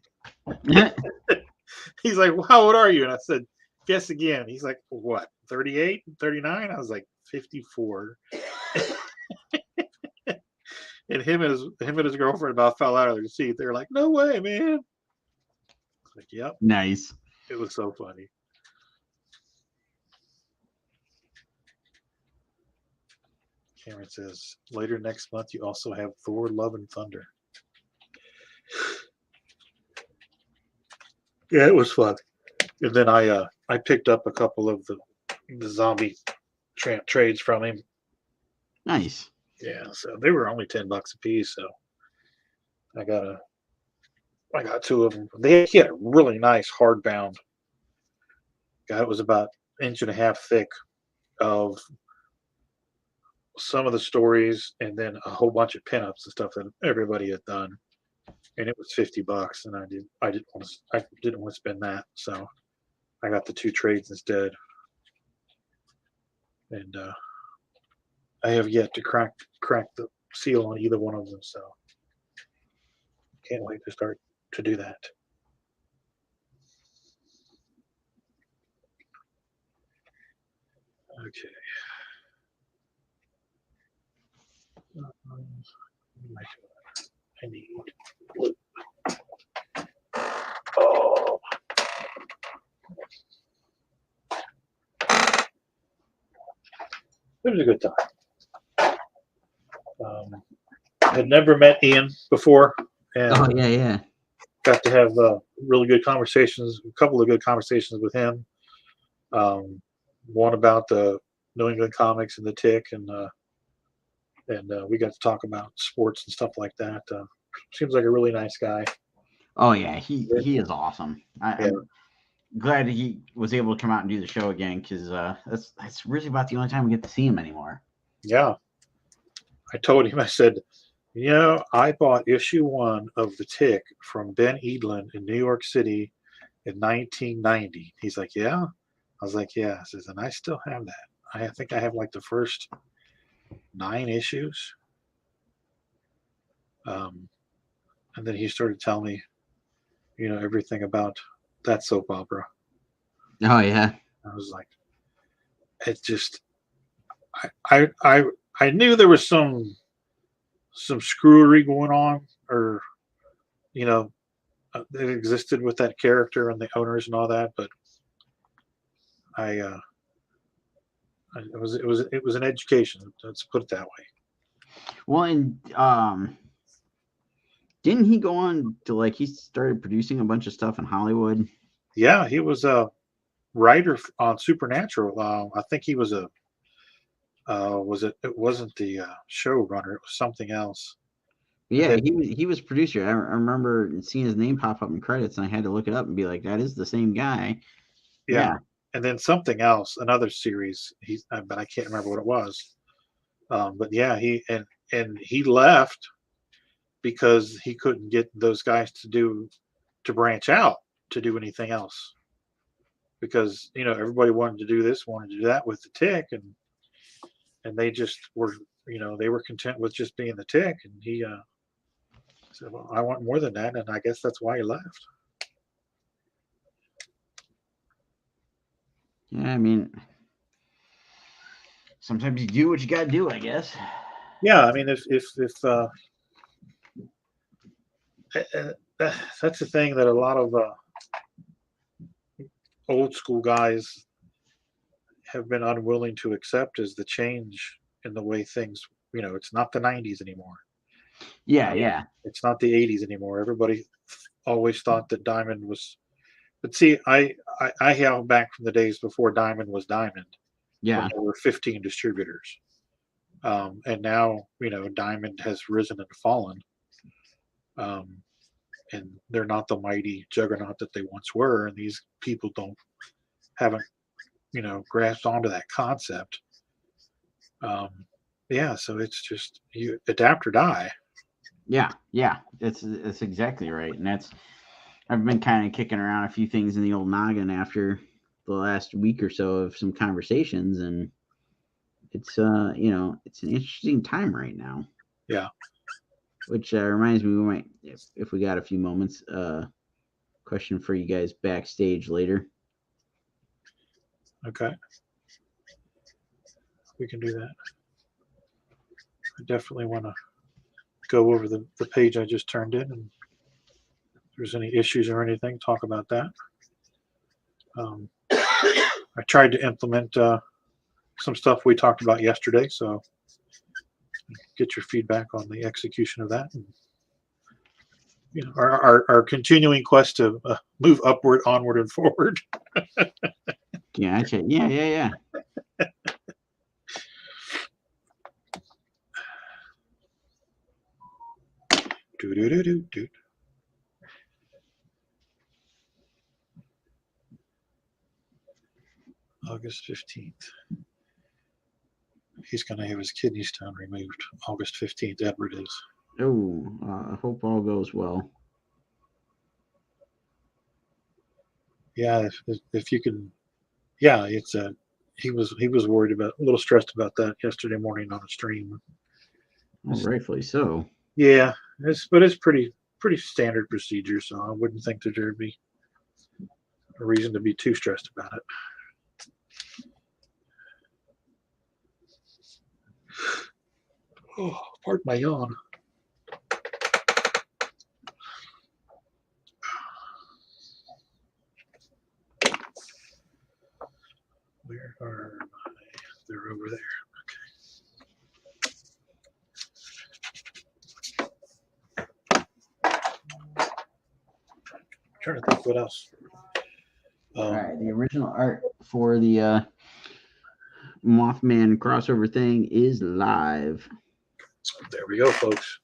He's like, well, how old are you? And I said, guess again. He's like, what, 38, 39? I was like, 54. And him and his girlfriend about fell out of their seat. They were like, no way, man. Like, yep.
Nice.
It was so funny. Cameron says, later next month, you also have Thor, Love, and Thunder. Yeah, it was fun. And then I picked up a couple of the Zombie Tramp trades from him.
Nice.
Yeah, so they were only $10 a piece. So I got two of them. He had a really nice hardbound. It was about 1.5 inches thick of some of the stories, and then a whole bunch of pinups and stuff that everybody had done. And it was $50, and I didn't want to spend that, so I got the two trades instead. And I have yet to crack the seal on either one of them, so can't wait to start to do that. Okay. I need blue. Oh. It was a good time. Had never met Ian before, and
yeah.
got to have really good conversations, a couple of good conversations with him. One about the New England comics and the Tick, and we got to talk about sports and stuff like that. seems like a really nice guy.
Oh yeah, he is awesome.
Yeah.
I'm glad he was able to come out and do the show again because that's really about the only time we get to see him anymore.
Yeah. I told him, I said, you know, I bought issue 1 of The Tick from Ben Edlin in New York City in 1990. He's like, yeah? I was like, yeah. I says, and I still have that. I think I have like the first 9 issues. And then he started telling me, you know, everything about that soap opera.
Oh yeah.
I was like, it just, I knew there was some screwery going on, or you know, that existed with that character and the owners and all that, but it was an education. Let's put it that way.
Well, and didn't he go on to like he started producing a bunch of stuff in Hollywood?
Yeah, he was a writer on Supernatural. I think he was a it wasn't the showrunner, it was something else.
Yeah,
then-
he was producer. I remember seeing his name pop up in credits, and I had to look it up and be like, that is the same guy.
Yeah. And then something else, another series. But I can't remember what it was. But yeah, he left because he couldn't get those guys to branch out to do anything else. Because you know everybody wanted to do this, wanted to do that with the Tick, and they just were, you know, they were content with just being the Tick, and he said, well, I want more than that, and I guess that's why he left.
Yeah, I mean, sometimes you do what you got to do, I guess.
Yeah, I mean, if that's the thing that a lot of old school guys have been unwilling to accept, is the change in the way things, you know, it's not the 90s anymore.
Yeah, yeah.
It's not the 80s anymore. Everybody always thought that Diamond was, but see, I have back from the days before Diamond was Diamond.
Yeah.
When there were 15 distributors. And now, you know, Diamond has risen and fallen. And they're not the mighty juggernaut that they once were. And these people haven't, you know, grasped onto that concept. Yeah, so it's just, you adapt or die.
Yeah, yeah. That's exactly right. And I've been kind of kicking around a few things in the old noggin after the last week or so of some conversations, and it's you know, it's an interesting time right now.
Yeah.
Which reminds me, we might, if we got a few moments, question for you guys backstage later.
Okay. We can do that. I definitely want to go over the page I just turned in, and if there's any issues or anything, talk about that. I tried to implement some stuff we talked about yesterday, so get your feedback on the execution of that. And, you know, our continuing quest to move upward, onward, and forward.
Yeah, yeah.
Do. August 15th. He's going to have his kidney stone removed. August 15th, Edward is.
Oh, I hope all goes well.
Yeah, if you can, yeah, it's he was worried about, a little stressed about that yesterday morning on a stream.
Well, rightfully so.
Yeah, but it's pretty standard procedure, so I wouldn't think that there'd be a reason to be too stressed about it. Oh, pardon my yawn. Where are my? They're over there. Okay. Trying to think what else.
All right, the original art for the Mothman crossover thing is live.
There we go, folks.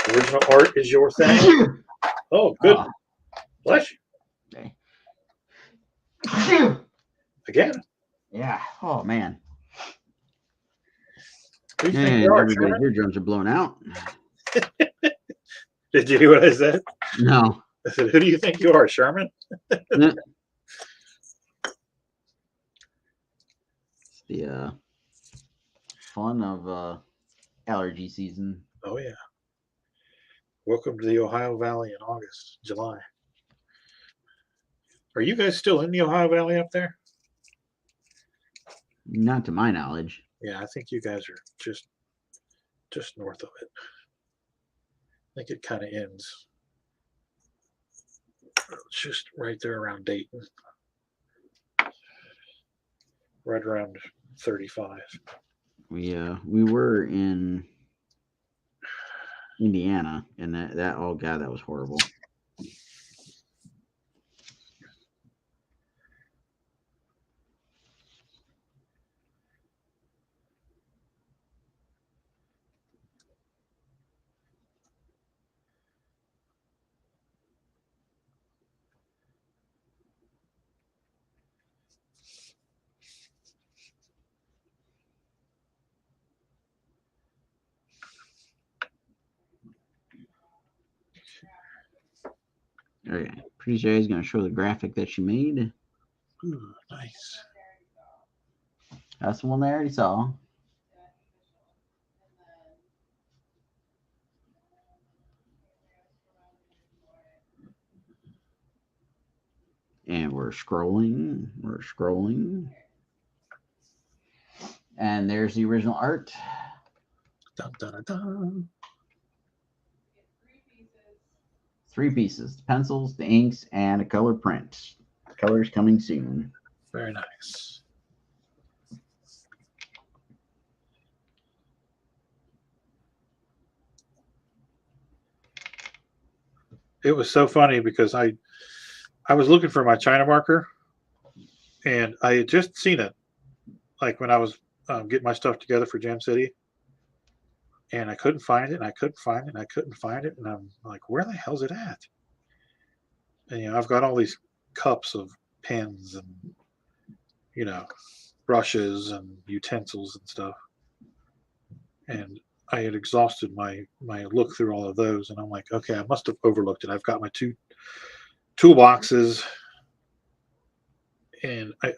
Original art is your thing. Oh, good.
Oh,
Bless you.
okay.
Again.
Yeah. Oh man.
Who do you think
Man,
you are,
everybody's
Sherman?
eardrums are blown out.
Did you hear what I said?
No.
I said, who do you think you are, Sherman?
It's the fun of allergy season.
Oh, yeah. Welcome to the Ohio Valley in August, July. Are you guys still in the Ohio Valley up there?
Not to my knowledge.
Yeah, I think you guys are just north of it. I think it kind of ends. It's just right there around Dayton. Right around 35.
We were in Indiana, and that oh god, that was horrible. Okay, pretty sure he's gonna show the graphic that she made.
Ooh, nice.
That's the one they already saw. And we're scrolling. And there's the original art.
Dun, dun, dun, dun.
3 pieces: the pencils, the inks, and a color print. Colors coming soon.
Very nice. It was so funny because I was looking for my China marker, and I had just seen it, like when I was getting my stuff together for Jam City, and I couldn't find it, and I couldn't find it, and I couldn't find it, and I'm like, where the hell's it at? And I've got all these cups of pens and brushes and utensils and stuff, and I had exhausted my look through all of those, and I'm like, okay, I must have overlooked it. I've got my 2 toolboxes, and I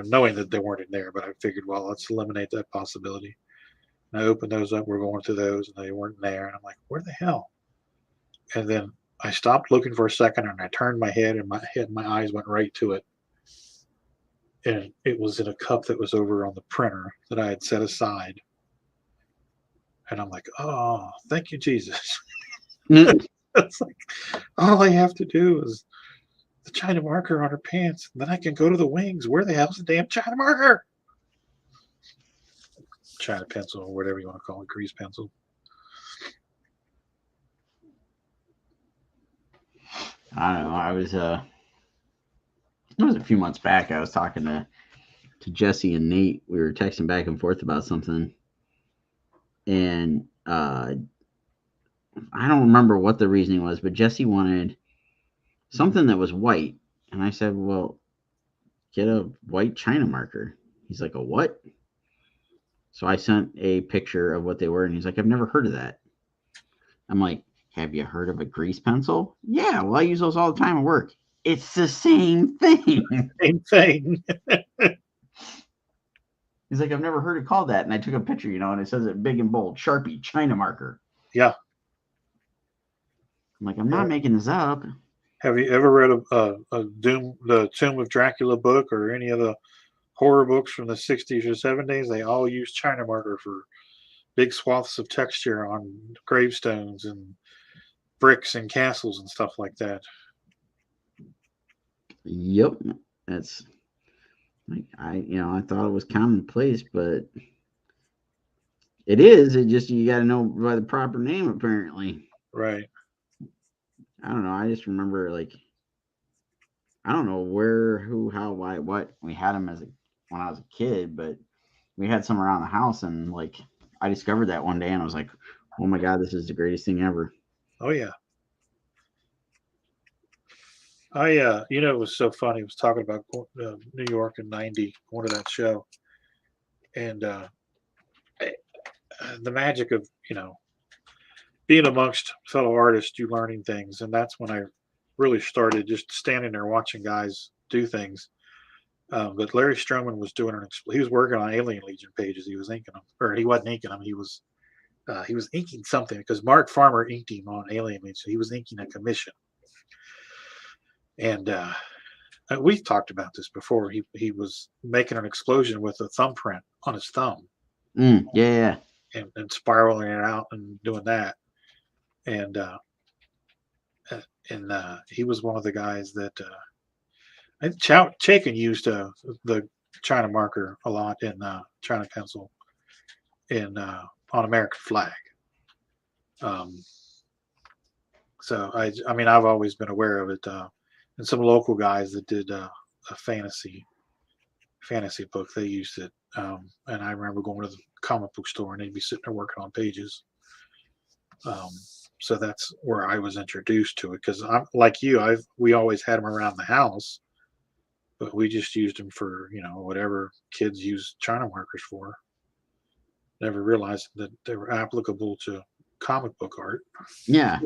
knowing that they weren't in there, but I figured, well, let's eliminate that possibility. And I opened those up. We're going through those, and they weren't there. And I'm like, where the hell? And then I stopped looking for a second, and I turned my head, and my eyes went right to it. And it was in a cup that was over on the printer that I had set aside. And I'm like, oh, thank you, Jesus. It's like, all I have to do is the China marker on her pants, and then I can go to the wings. Where the hell's the damn China marker? China pencil, or whatever you want to call it, grease pencil.
I don't know. It was a few months back. I was talking to Jesse and Nate. We were texting back and forth about something, and I don't remember what the reasoning was, but Jesse wanted something that was white, and I said, well, get a white China marker. He's like, a what? So I sent a picture of what they were, and he's like, I've never heard of that. I'm like, have you heard of a grease pencil? Yeah, well, I use those all the time at work. It's the same thing.
Same thing.
He's like, I've never heard it called that. And I took a picture, and it says it big and bold, Sharpie, China marker.
Yeah.
I'm like, I'm not making this up.
Have you ever read the Tomb of Dracula book, or any of the horror books from the 60s or 70s? They all use China marker for big swaths of texture on gravestones and bricks and castles and stuff like that.
Yep. That's like, I thought it was commonplace, but it is. It just, you got to know by the proper name, apparently.
Right.
I don't know. I just remember, like, I don't know where, who, how, why, what. We had them when I was a kid, but we had some around the house, and like I discovered that one day, and I was like, Oh my God, this is the greatest thing ever.
Oh yeah. You know, it was so funny. He was talking about New York in '90, going to that show, and the magic of, you know, being amongst fellow artists, you learning things, and that's when I really started just standing there watching guys do things. But Larry Stroman was doing he was working on Alien Legion pages. He was inking them, or he wasn't inking them. He was inking something because Mark Farmer inked him on Alien Legion. So he was inking a commission, and we've talked about this before. He was making an explosion with a thumbprint on his thumb.
Yeah.
And spiraling it out and doing that. And he was one of the guys that I think Chaikin used the China marker a lot in China pencil in on American flag. So I mean I've always been aware of it. And some local guys that did a fantasy book, they used it. And I remember going to the comic book store and they'd be sitting there working on pages. So that's where I was introduced to it, because I'm like you. We always had them around the house, but we just used them for, you know, whatever kids use China markers for. Never realized that they were applicable to comic book art.
Yeah.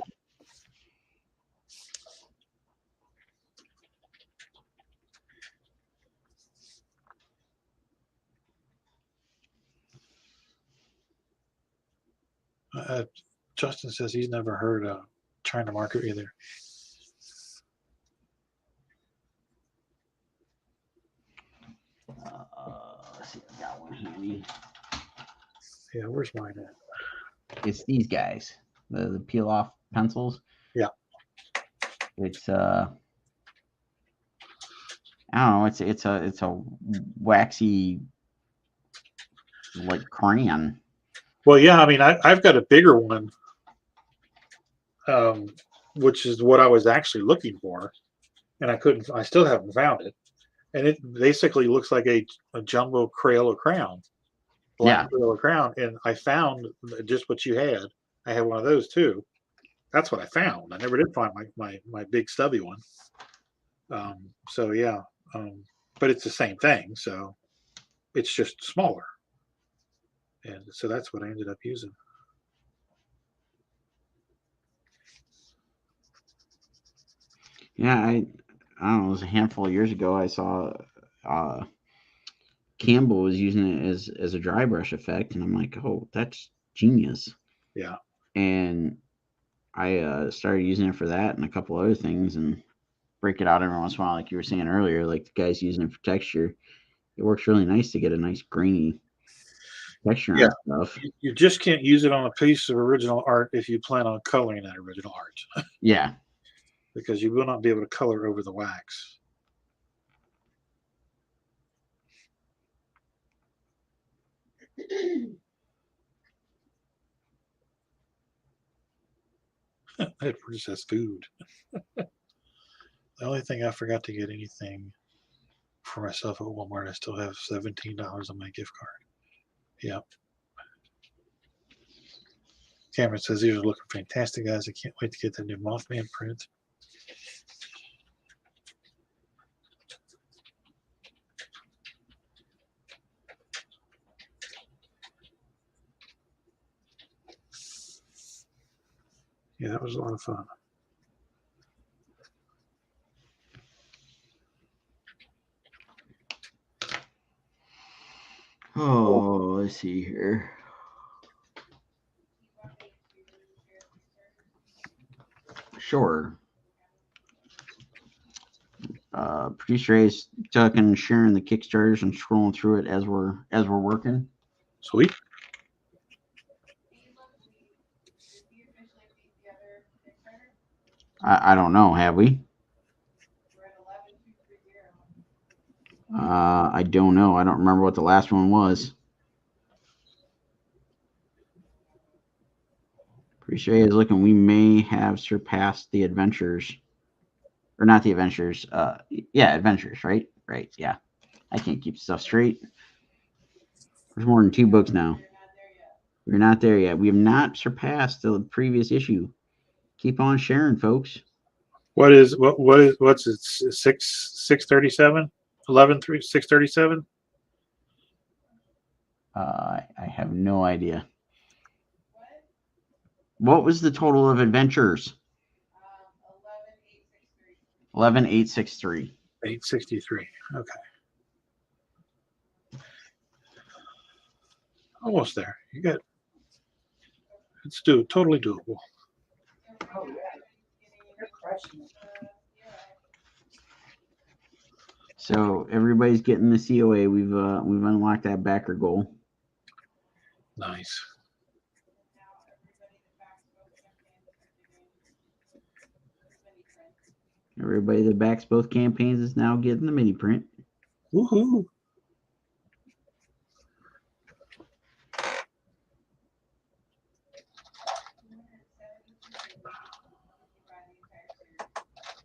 Justin says he's never heard of China marker either.
Let's see, I got one handy.
Yeah, where's mine at?
It's these guys, the peel off pencils.
Yeah.
It's I don't know. It's a waxy like crayon.
Well, yeah. I mean, I've got a bigger one, which is what I was actually looking for, and I still haven't found it. And it basically looks like a jumbo Crayola crayon, black Crayola crayon. And I found just what you had. I had one of those too. That's what I found. I never did find my big stubby one. So yeah, but it's the same thing. So it's just smaller. And so that's what I ended up using.
Yeah, I don't know. It was a handful of years ago. I saw Campbell was using it as a dry brush effect, and I'm like, oh, that's genius.
Yeah.
And I started using it for that and a couple other things, and break it out every once in a while, like you were saying earlier. Like the guys using it for texture, it works really nice to get a nice grainy texture on stuff.
You just can't use it on a piece of original art if you plan on coloring that original art.
Yeah.
Because you will not be able to color over the wax. It says food. The only thing I forgot to get anything for myself at Walmart, I still have $17 on my gift card. Yep. Cameron says these are looking fantastic, guys. I can't wait to get the new Mothman print. Yeah, that was a lot of fun.
Oh, let's see here. Sure. Producer A is talking, sharing the Kickstarters and scrolling through it as we're working.
Sweet.
I don't know. Have we? I don't know. I don't remember what the last one was. Producer A is looking. We may have surpassed the adventures, or not the adventures. Yeah, adventures. Right. Right. Yeah. I can't keep stuff straight. There's more than 2 books now. We're not there yet. We have not surpassed the previous issue. Keep on sharing, folks.
What's it? 637? 637?
I have no idea. What was the total of adventures? 11,863.
863. Okay. Almost there. You got it's totally doable.
Oh, yeah. You're crushing it.
So everybody's getting the COA. We've unlocked that backer goal.
Nice.
Everybody that backs both campaigns is now getting the mini print.
Woohoo.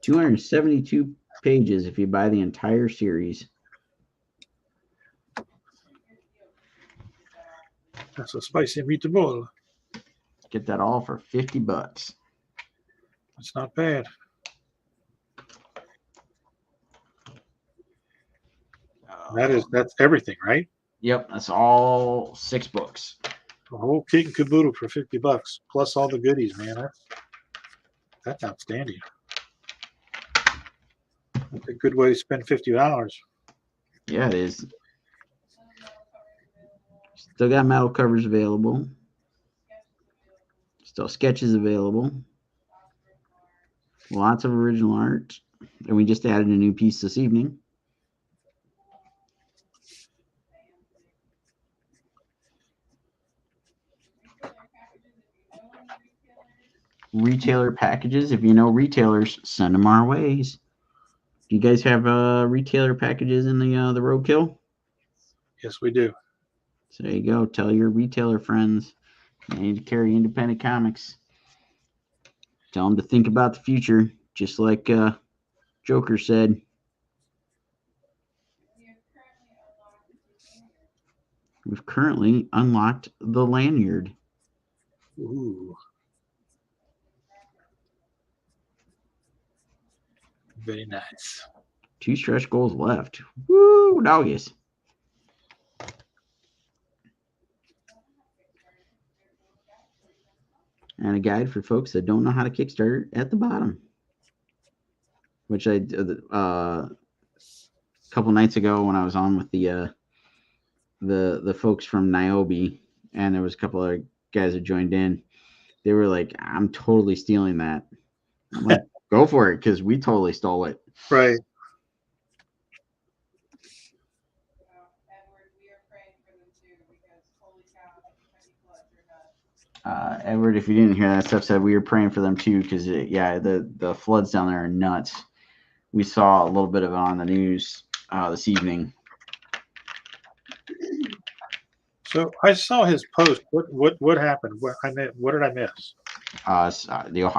$272 pages if you buy the entire series.
That's a spicy meatball.
Get that all for $50.
That's not bad. That's everything, right?
Yep, that's all 6 books.
The whole kit and caboodle for $50 plus all the goodies, man. That's outstanding. That's a good way to spend $50.
Yeah, it is. Still got metal covers available. Still sketches available. Lots of original art. And we just added a new piece this evening. Retailer packages. If you know retailers, send them our ways. Do you guys have retailer packages in the Roadkill?
Yes, we do.
So there you go. Tell your retailer friends they need to carry independent comics. Tell them to think about the future, just like Joker said. We've currently unlocked the lanyard.
Ooh. Very nice.
2 stretch goals left. Woo, doggies. And a guide for folks that don't know how to Kickstarter at the bottom. Which I did a couple nights ago when I was on with the folks from Niobe, and there was a couple of guys that joined in. They were like, I'm totally stealing that. I'm like, go for it, because we totally stole it.
Right.
Edward, if you didn't hear that stuff said, we were praying for them too, because the floods down there are nuts. We saw a little bit of it on the news this evening.
So I saw his post. What happened? What did I miss?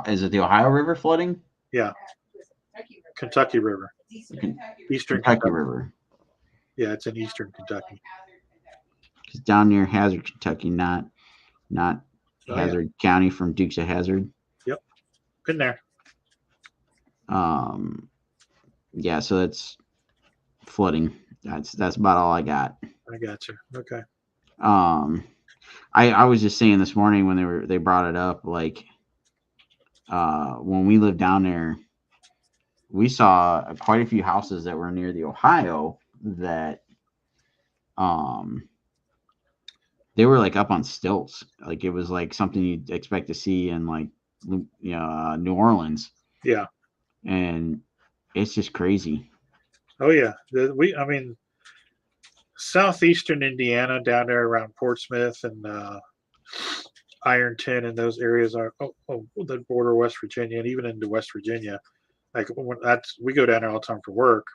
Is it the Ohio River flooding?
Yeah. Kentucky River. Eastern
Kentucky River.
Yeah, it's in eastern Kentucky.
It's down near Hazard, Kentucky, not Hazard County from Dukes of Hazzard.
Yep. Been there.
Yeah, so that's flooding. That's about all I got.
I got you. Okay.
I was just saying this morning when they brought it up, like when we lived down there, we saw quite a few houses that were near the Ohio that they were like up on stilts. Like it was like something you'd expect to see in like New Orleans.
Yeah.
And it's just crazy.
Oh yeah. Southeastern Indiana down there around Portsmouth and Ironton and those areas are the border West Virginia and even into West Virginia. Like we go down there all the time for work,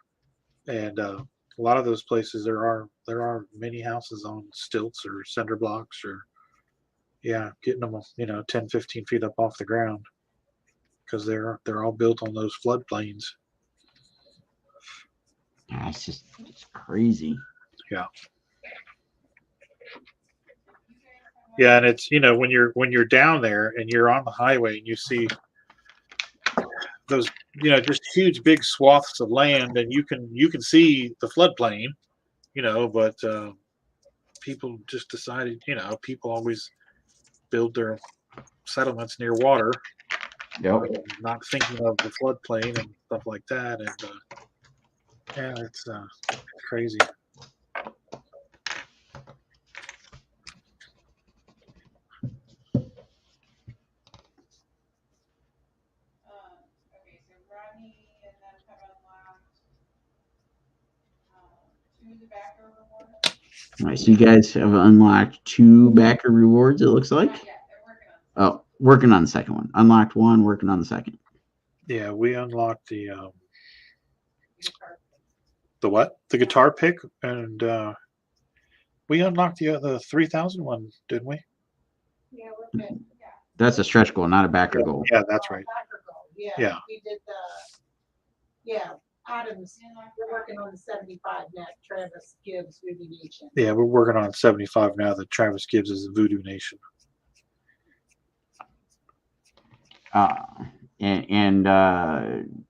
and a lot of those places there are many houses on stilts or cinder blocks or getting them 10, 15 feet up off the ground because they're all built on those floodplains.
Yeah, it's crazy.
Yeah. Yeah, and it's when you're down there and you're on the highway and you see those just huge big swaths of land, and you can see the floodplain, but people just decided, people always build their settlements near water,
Yep.
not thinking of the floodplain and stuff like that, and yeah, it's crazy.
Okay, so Rodney and them have unlocked 2 of the backer rewards.
All right, so you guys have unlocked 2 backer rewards, it looks like.
Not yet, they're working on it.
Oh, working on the second one. Unlocked 1, working on the second.
Yeah, we unlocked the what? The guitar pick, and we unlocked the 3,000 one, didn't we?
Yeah, we're good.
That's a stretch goal, not a backer goal.
Yeah, that's right.
Backer goal. Yeah.
Yeah.
We did Adams. We're working on the 75 net. Travis Gibbs Voodoo Nation.
Yeah, we're working on 75 now that Travis Gibbs is the Voodoo Nation.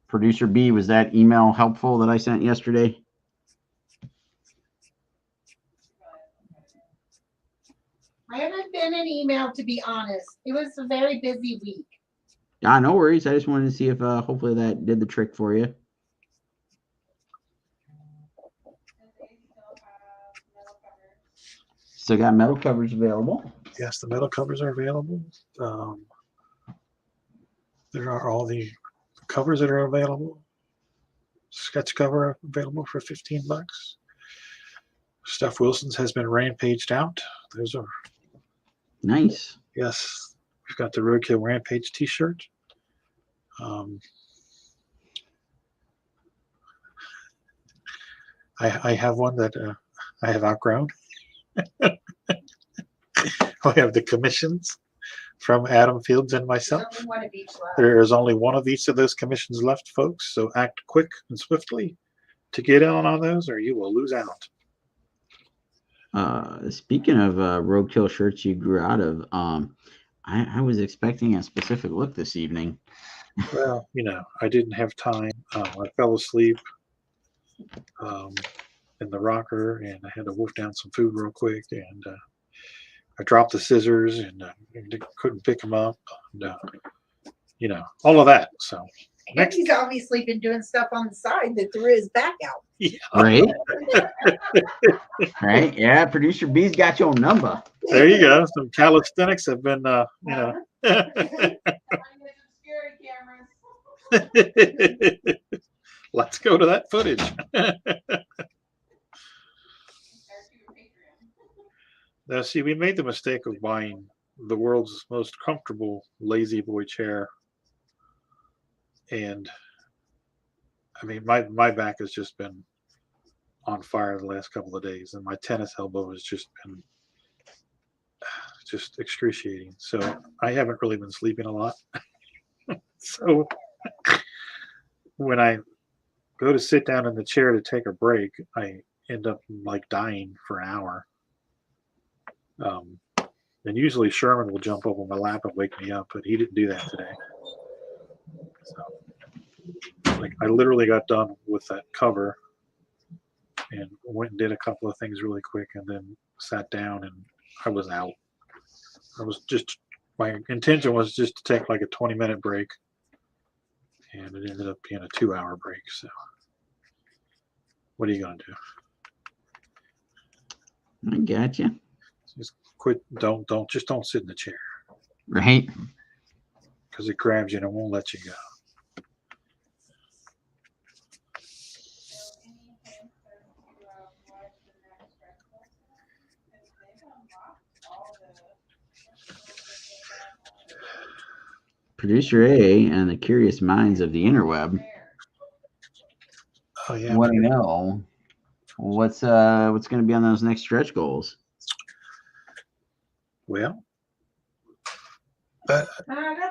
Producer B, was that email helpful that I sent yesterday?
I haven't been in email, to be honest. It was a very busy week.
Yeah, no worries. I just wanted to see if hopefully that did the trick for you. Still got metal covers available.
Yes, the metal covers are available. There are all the covers that are available. Sketch cover available for $15. Steph Wilson's has been rampaged out. Those are
Nice.
yes. We've got the Roadkill Rampage T-shirt. I have one that I have outgrown. We have the commissions from Adam Fields and myself.
There's only one of each left.
There is only one of each of those commissions left, folks. So act quick and swiftly to get in on those, or you will lose out.
Speaking of roadkill shirts you grew out of, I was expecting a specific look this evening.
Well, I didn't have time. I fell asleep in the rocker, and I had to wolf down some food real quick, and I dropped the scissors and couldn't pick them up, and all of that. So
And he's obviously been doing stuff on the side that threw his back out.
yeah,
Right? Right? Yeah, producer B's got your number.
there you go. Some calisthenics have been,
I get some security cameras.
Let's go to that footage. Now, see, we made the mistake of buying the world's most comfortable lazy boy chair. And I mean, my back has just been on fire the last couple of days, and my tennis elbow has just been just excruciating. So I haven't really been sleeping a lot. So when I go to sit down in the chair to take a break, I end up like dying for an hour. And usually Sherman will jump up on my lap and wake me up, but he didn't do that today. So, like, I literally got done with that cover and went and did a couple of things really quick, and then sat down, and I was out. My intention was just to take like a 20-minute break, and it ended up being a 2-hour break. So, what are you gonna do?
I got you.
Just quit. Don't sit in the chair,
Right?
because it grabs you and it won't let you go.
Producer A and the curious minds of the interweb
Oh yeah.
want to know what's going to be on those next stretch goals.
Well,
That's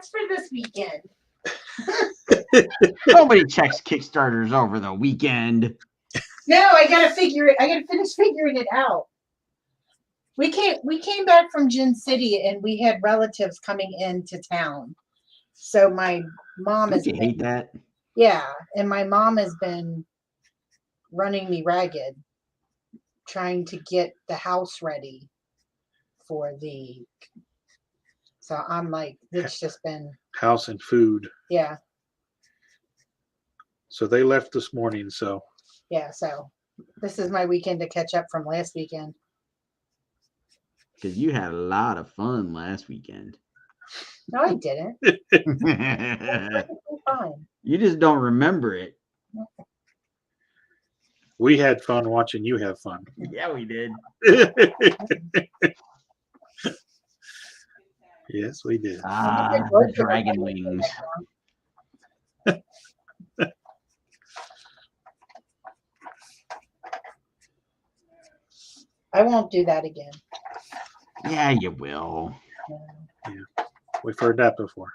for this weekend.
Nobody checks Kickstarters over the weekend.
No, I gotta finish figuring it out. We came back from Gin City and we had relatives coming into town. So my mom
Don't
has
you
been,
hate that?
yeah, and my mom has been running me ragged trying to get the house ready for the, so I'm like, it's just been,
House and food.
yeah,
So they left this morning. So
yeah. So this is my weekend to catch up from last weekend.
Because you had a lot of fun last weekend.
No, I didn't.
You
Perfectly fine.
just don't remember it.
we had fun watching you have fun.
Yeah, we did.
Yes, we did.
Ah,
did
the
Roadkill
dragon
Rampage.
wings.
I won't do that again.
Yeah, you will.
We've heard that before.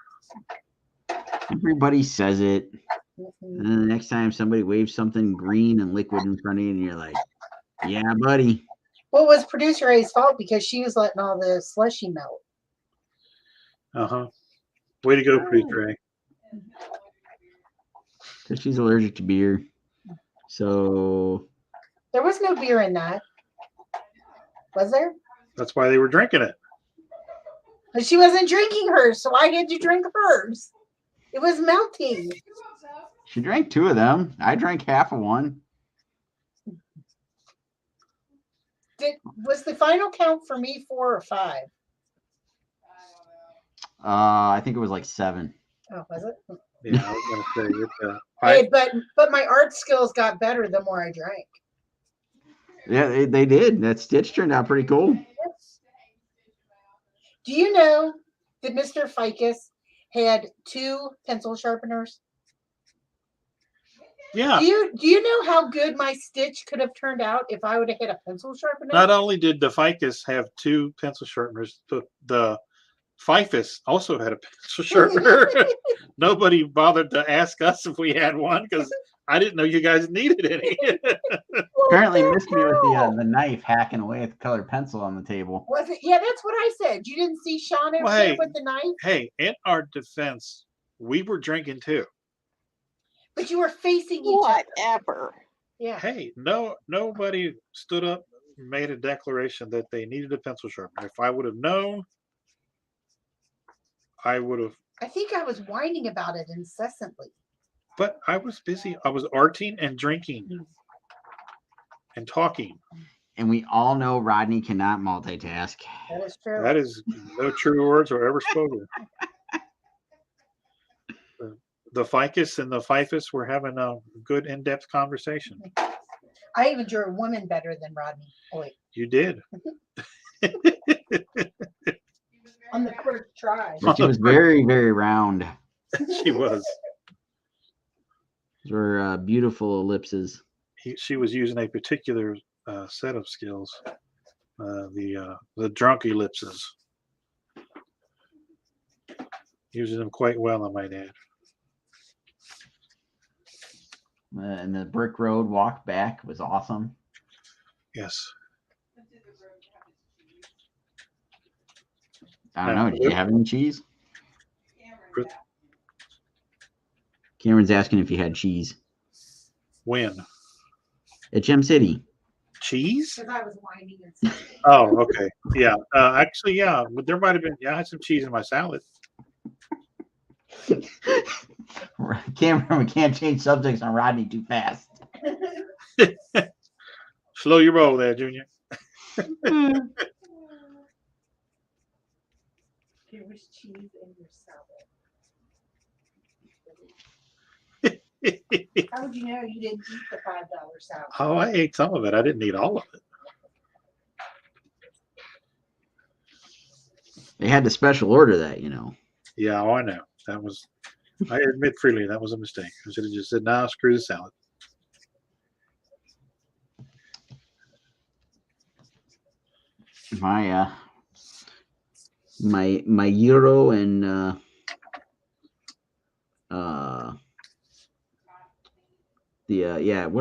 Everybody says it.
Mm-mm.
And then the next time somebody waves something green and liquid in front of you, and you're like, yeah, buddy.
Well, it was producer A's fault because she was letting all the slushy melt.
Way to go, Producer A.
Because she's allergic to beer. So,
There was no beer in that. Was there?
That's why they were drinking it.
But she wasn't drinking hers, so I had to drink hers. It was melting.
she drank 2 of them. I drank half of one.
Was the final count for me 4 or 5?
I think it was like 7.
Oh, was it?
Yeah, I was going to say.
Hey, but my art skills got better the more I drank.
Yeah, they did. That stitch turned out pretty cool.
Do you know that Mr. Ficus had 2 pencil sharpeners?
Yeah.
Do you know how good my stitch could have turned out if I would have had a pencil sharpener?
Not only did the ficus have 2 pencil sharpeners, but the Fifus also had a pencil sharpener. Nobody bothered to ask us if we had one because I didn't know you guys needed any.
Apparently missed me with the knife hacking away at the colored pencil on the table.
Was it? Yeah, that's what I said. You didn't see Sean over
Well,
there
hey.
with the knife?
Hey, in our defense, we were drinking too.
But you were facing each other.
Whatever.
Yeah.
Hey, nobody stood up and made a declaration that they needed a pencil sharpener. If I would have known, I would have.
I think I was whining about it incessantly.
But I was busy. I was arting and drinking and talking.
And we all know Rodney cannot multitask.
That is true.
That is no true words were ever spoken. The ficus and the Fifus were having a good in-depth conversation.
I even drew a woman better than Rodney. Oh, wait.
You did.
On the first try.
But she was very, very round.
She was.
Those were beautiful ellipses.
She was using a particular set of skills, the drunk ellipses. Using them quite well, I might add.
And the brick road walk back was awesome.
Yes.
I don't know. Did you have any cheese?
Chris-
Cameron's asking if you had cheese.
When?
At Gem City.
Cheese?
Because I was whining and stuff.
Oh, okay. Yeah. Actually, yeah. But there might have been. Yeah, I had some cheese in my salad.
Cameron, we can't change subjects on Rodney too fast.
Slow your roll there, Junior.
There was cheese in your salad. How would you know you didn't eat the $5 salad?
Oh, I ate some of it. I didn't eat all of it.
They had to special order that, you know.
Yeah, oh, I know. That was. I admit freely that was a mistake. I should have just said, "Nah, screw the salad."
My my euro and what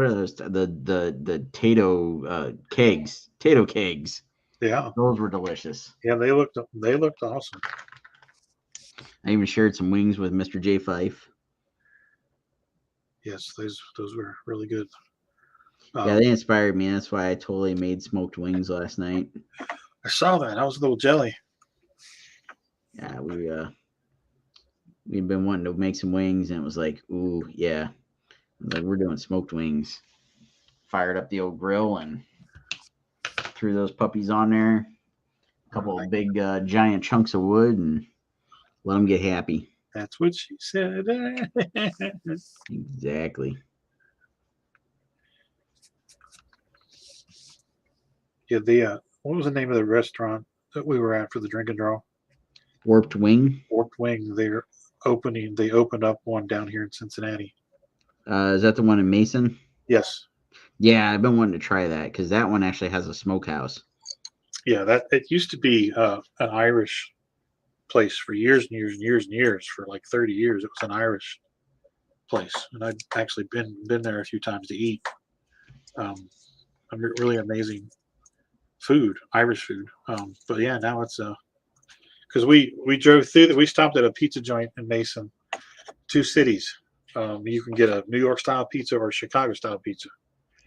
are those, the Tato kegs,
Yeah,
Those were delicious.
yeah, they looked awesome.
I even shared some wings with Mr. J. Fife.
Yes, those were really good.
Yeah, they inspired me. That's why I totally made smoked wings last night.
I saw that. I was a little jelly.
Yeah, we'd been wanting to make some wings, and it was like, ooh, yeah. Like, we're doing smoked wings. Fired up the old grill and threw those puppies on there. A couple of big giant chunks of wood, and let them get happy.
That's what she said.
Exactly.
Yeah, what was the name of the restaurant that we were at for the drink and draw?
Warped Wing.
Warped Wing. They opened up one down here in Cincinnati.
Is that the one in Mason?
Yes.
Yeah, I've been wanting to try that because that one actually has a smokehouse.
Yeah, that it used to be an Irish place for years and years and years and years. For like 30 years, it was an Irish place, and I'd actually been there a few times to eat. Really amazing food, Irish food. But yeah, now it's because we drove through. We stopped at a pizza joint in Mason, two cities. You can get a New York style pizza or a Chicago style pizza.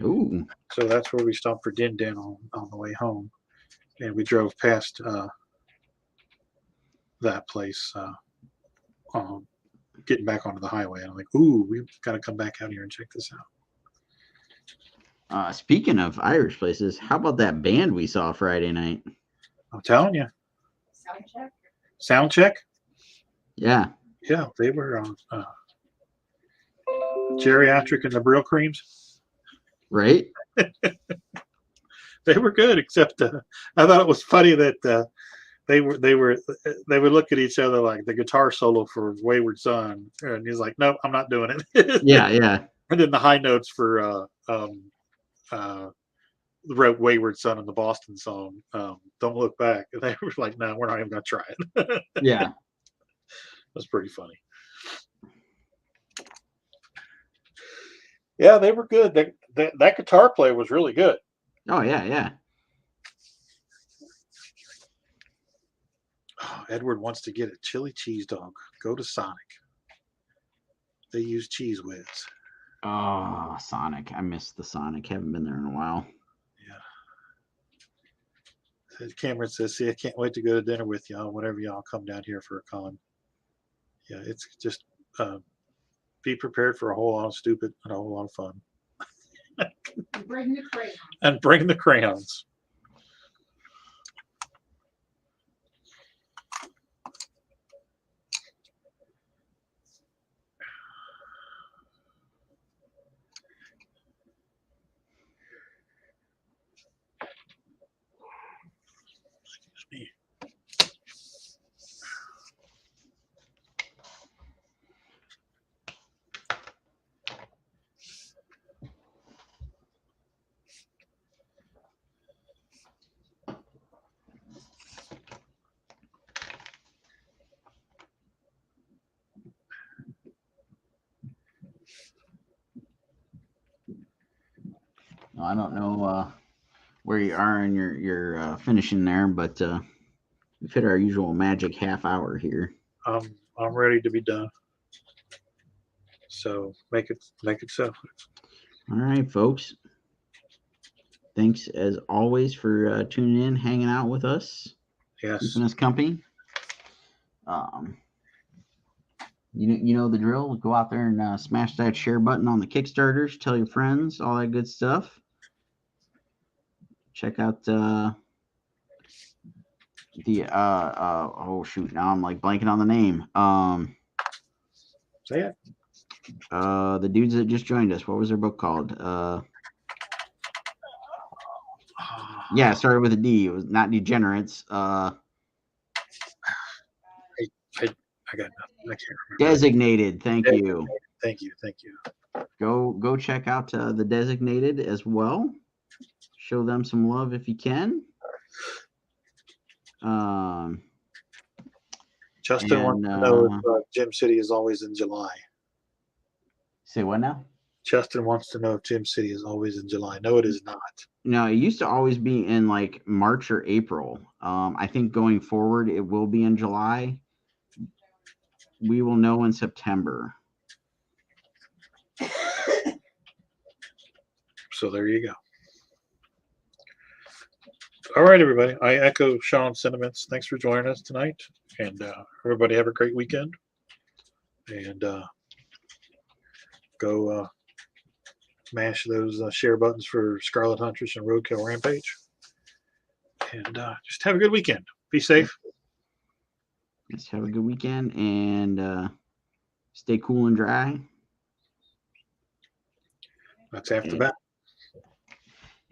Ooh.
So that's where we stopped for Din Din on the way home, and we drove past that place, getting back onto the highway. And I'm like, ooh, we've got to come back out here and check this out.
Speaking of Irish places, how about that band we saw Friday night?
I'm telling you.
Sound check.
Sound check?
Yeah.
Yeah, they were geriatric and the Brill Creams.
Right?
They were good, except I thought it was funny that they would look at each other like the guitar solo for Wayward Son, and he's like, "No, I'm not doing it."
Yeah.
And then the high notes for wrote Wayward Son in the Boston song, Don't Look Back. And they were like, no, we're not even going to try it.
Yeah.
That's pretty funny. Yeah, they were good. That guitar player was really good.
Oh, yeah.
Oh, Edward wants to get a chili cheese dog. Go to Sonic. They use Cheese Whiz.
Oh, Sonic. I missed the Sonic. Haven't been there in a while.
Yeah. Cameron says, see, I can't wait to go to dinner with y'all whenever y'all come down here for a con. Yeah, it's just be prepared for a whole lot of stupid and a whole lot of fun.
Bring the crayons.
And bring the crayons. Excuse me.
I don't know where you are in your finishing there, but we've hit our usual magic half hour here.
I'm ready to be done. So make it so.
All right, folks. Thanks as always for tuning in, hanging out with us,
Yes.
keeping us company. You know the drill. Go out there and smash that share button on the Kickstarters. Tell your friends, all that good stuff. Check out oh shoot, now I'm like blanking on the name.
Say it.
The dudes that just joined us. What was their book called? Yeah, it started with a D. It was not Degenerates.
I got nothing. I can't remember.
Designated. Thank you.
Thank you.
Go check out the Designated as well. Show them some love if you can.
Justin wants to know if Gem City is always in July.
Say what now?
Justin wants to know if Gym City is always in July. No, it is not.
No, it used to always be in like March or April. I think going forward, it will be in July. We will know in September.
So there you go. All right, everybody. I echo Sean's sentiments. Thanks for joining us tonight. And everybody have a great weekend. And go mash those share buttons for Scarlet Huntress and Roadkill Rampage. And just have a good weekend. Be safe.
Let's have a good weekend and stay cool and dry.
That's after that.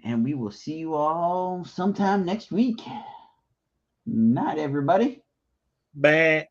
And we will see you all sometime next week. Night, everybody.
Bye.